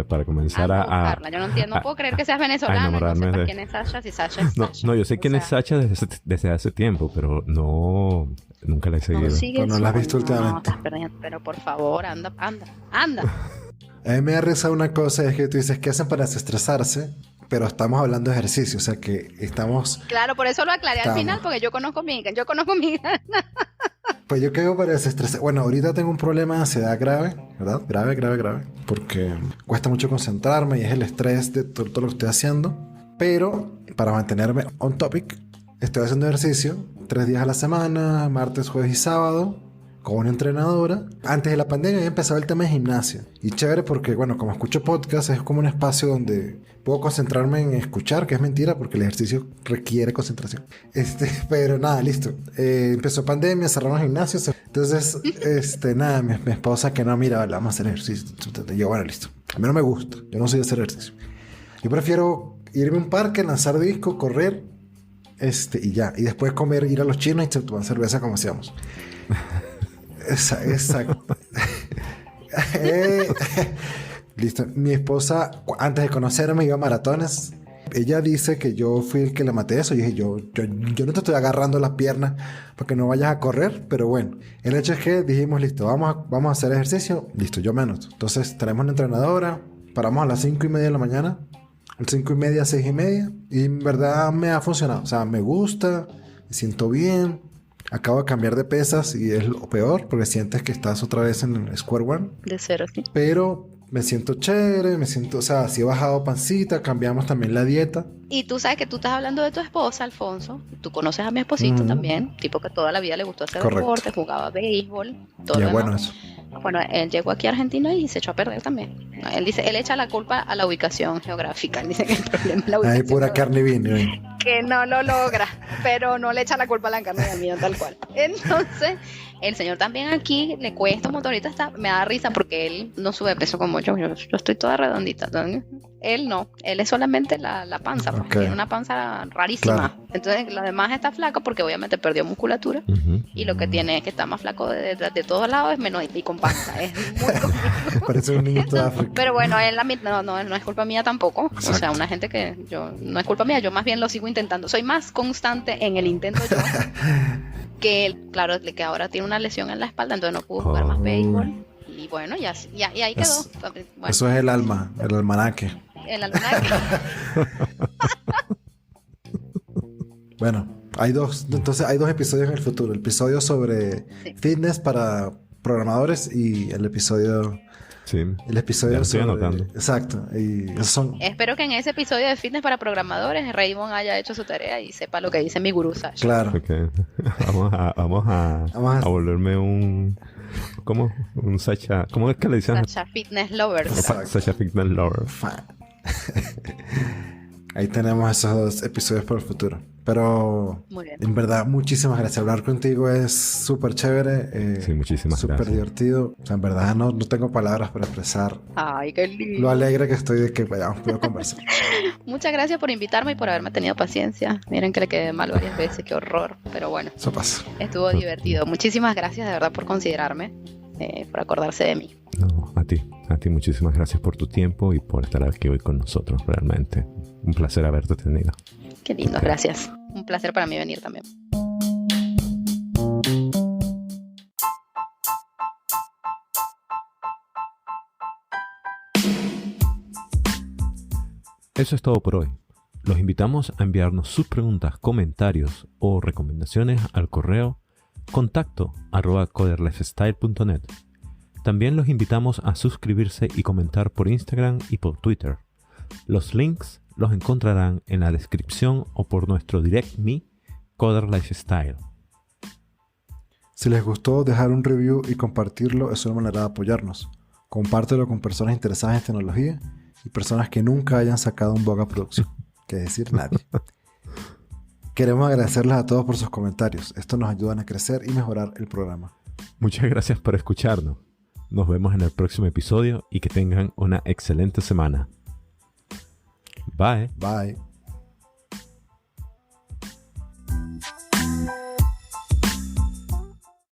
para comenzar anda a a, buscarla. Yo no entiendo, no puedo creer que seas venezolano y no enamorarme sepas de- quién es Sasha, si Sasha es No, Sasha. no, yo sé quién O es sea, Sasha desde hace tiempo, pero nunca la he no seguido. sigues, Pero no la has visto no, últimamente. estás perdiendo. Pero por favor, anda. A mí me da risa una cosa, es que tú dices, ¿qué hacen para desestresarse? Pero estamos hablando de ejercicio, o sea que estamos... Claro, por eso lo aclaré al Estamos. final, porque yo conozco mi... Pues yo qué hago para desestresar. Bueno, ahorita tengo un problema de ansiedad grave, ¿verdad? Grave. Porque cuesta mucho concentrarme y es el estrés de todo lo que estoy haciendo. Pero para mantenerme on topic, estoy haciendo ejercicio 3 días a la semana, martes, jueves y sábado, con una entrenadora. Antes de la pandemia había empezado el tema de gimnasia. Y chévere porque, bueno, como escucho podcast, es como un espacio donde puedo concentrarme en escuchar, que es mentira porque el ejercicio requiere concentración. Pero nada, listo. Empezó pandemia, cerraron gimnasios. Entonces, nada, mi esposa que no, mira, vale, vamos a hacer ejercicio. Y yo, bueno, listo. A mí no me gusta. Yo no soy de hacer ejercicio. Yo prefiero irme a un parque, lanzar disco, correr, y ya. Y después comer, ir a los chinos y tomar cerveza como hacíamos. Exacto. Listo. Mi esposa, antes de conocerme, iba a maratones. Ella dice que yo fui el que le maté eso. Y dije, yo no te estoy agarrando las piernas para que no vayas a correr. Pero bueno, el hecho es que dijimos, listo, vamos a hacer ejercicio. Listo, yo me anoto. Entonces, tenemos una entrenadora. Paramos a las 5:30 de la mañana. A las 5:30, 6:30. Y en verdad me ha funcionado. O sea, me gusta, me siento bien. Acabo de cambiar de pesas y es lo peor porque sientes que estás otra vez en el square one. De cero, sí. Pero me siento chévere, o sea, sí he bajado pancita, cambiamos también la dieta. Y tú sabes que tú estás hablando de tu esposa, Alfonso. Tú conoces a mi esposito también, tipo que toda la vida le gustó hacer deporte, jugaba béisbol, todo Ya lo bueno demás. eso. Bueno, él llegó aquí a Argentina y se echó a perder también. Él dice, él echa la culpa a la ubicación geográfica. Él dice que el problema es la ubicación Hay pura geográfica. carne y vino. Que no lo logra, pero no le echa la culpa a la carne de mío, tal cual. Entonces, el señor también aquí le cuesta un montón. Ahorita me da risa porque él no sube peso como yo estoy toda redondita. Él no, él es solamente la panza, porque Ok. tiene una panza rarísima. Claro. Entonces, lo demás está flaco porque obviamente perdió musculatura. Y lo que tiene es que está más flaco de todos lados es menos y con panza. Es muy complicado. Parece un niñito de África. Pero bueno, él no es culpa mía tampoco. O sea, una gente que no es culpa mía, yo más bien lo sigo intentando. Soy más constante en el intento yo que él, claro, que ahora tiene una lesión en la espalda, entonces no pudo jugar más béisbol. Y bueno, y ahí quedó. Bueno, Eso es el almanaque. el almanaque. Bueno, entonces hay dos episodios en el futuro. El episodio sobre fitness para programadores y el episodio Sí. El Ya episodio lo estoy sobre... anotando. Exacto. Y esos son... Espero que en ese episodio de fitness para programadores Raymond haya hecho su tarea y sepa lo que dice mi gurú Sasha. Claro. Ok. Vamos a volverme un... ¿Cómo? Un Sasha... ¿Cómo es que le dicen? Sasha Fitness Lovers. Exacto. Sasha Fitness Lover. Ahí tenemos esos dos episodios para el futuro. Pero Muy bien. en verdad, muchísimas gracias. Hablar contigo es súper chévere. Sí, muchísimas súper gracias. divertido. O sea, en verdad no tengo palabras para expresar Ay, qué lindo. lo alegre que estoy de que vayamos a conversar. Muchas gracias por invitarme y por haberme tenido paciencia. Miren que le quedé mal varias veces, qué horror. Pero bueno, Eso pasa. estuvo divertido. Muchísimas gracias de verdad por considerarme, por acordarse de mí. No, a ti muchísimas gracias por tu tiempo y por estar aquí hoy con nosotros, realmente. Un placer haberte tenido. Qué lindo, gracias. Un placer para mí venir también. Eso es todo por hoy. Los invitamos a enviarnos sus preguntas, comentarios o recomendaciones al correo contacto@coderlifestyle.net. También los invitamos a suscribirse y comentar por Instagram y por Twitter. Los links los encontrarán en la descripción o por nuestro direct me, Coder Lifestyle. Si les gustó, dejar un review y compartirlo es una manera de apoyarnos. Compártelo con personas interesadas en tecnología y personas que nunca hayan sacado un blog a producción. Que decir, nadie. Queremos agradecerles a todos por sus comentarios. Esto nos ayuda a crecer y mejorar el programa. Muchas gracias por escucharnos. Nos vemos en el próximo episodio y que tengan una excelente semana. Bye. Bye.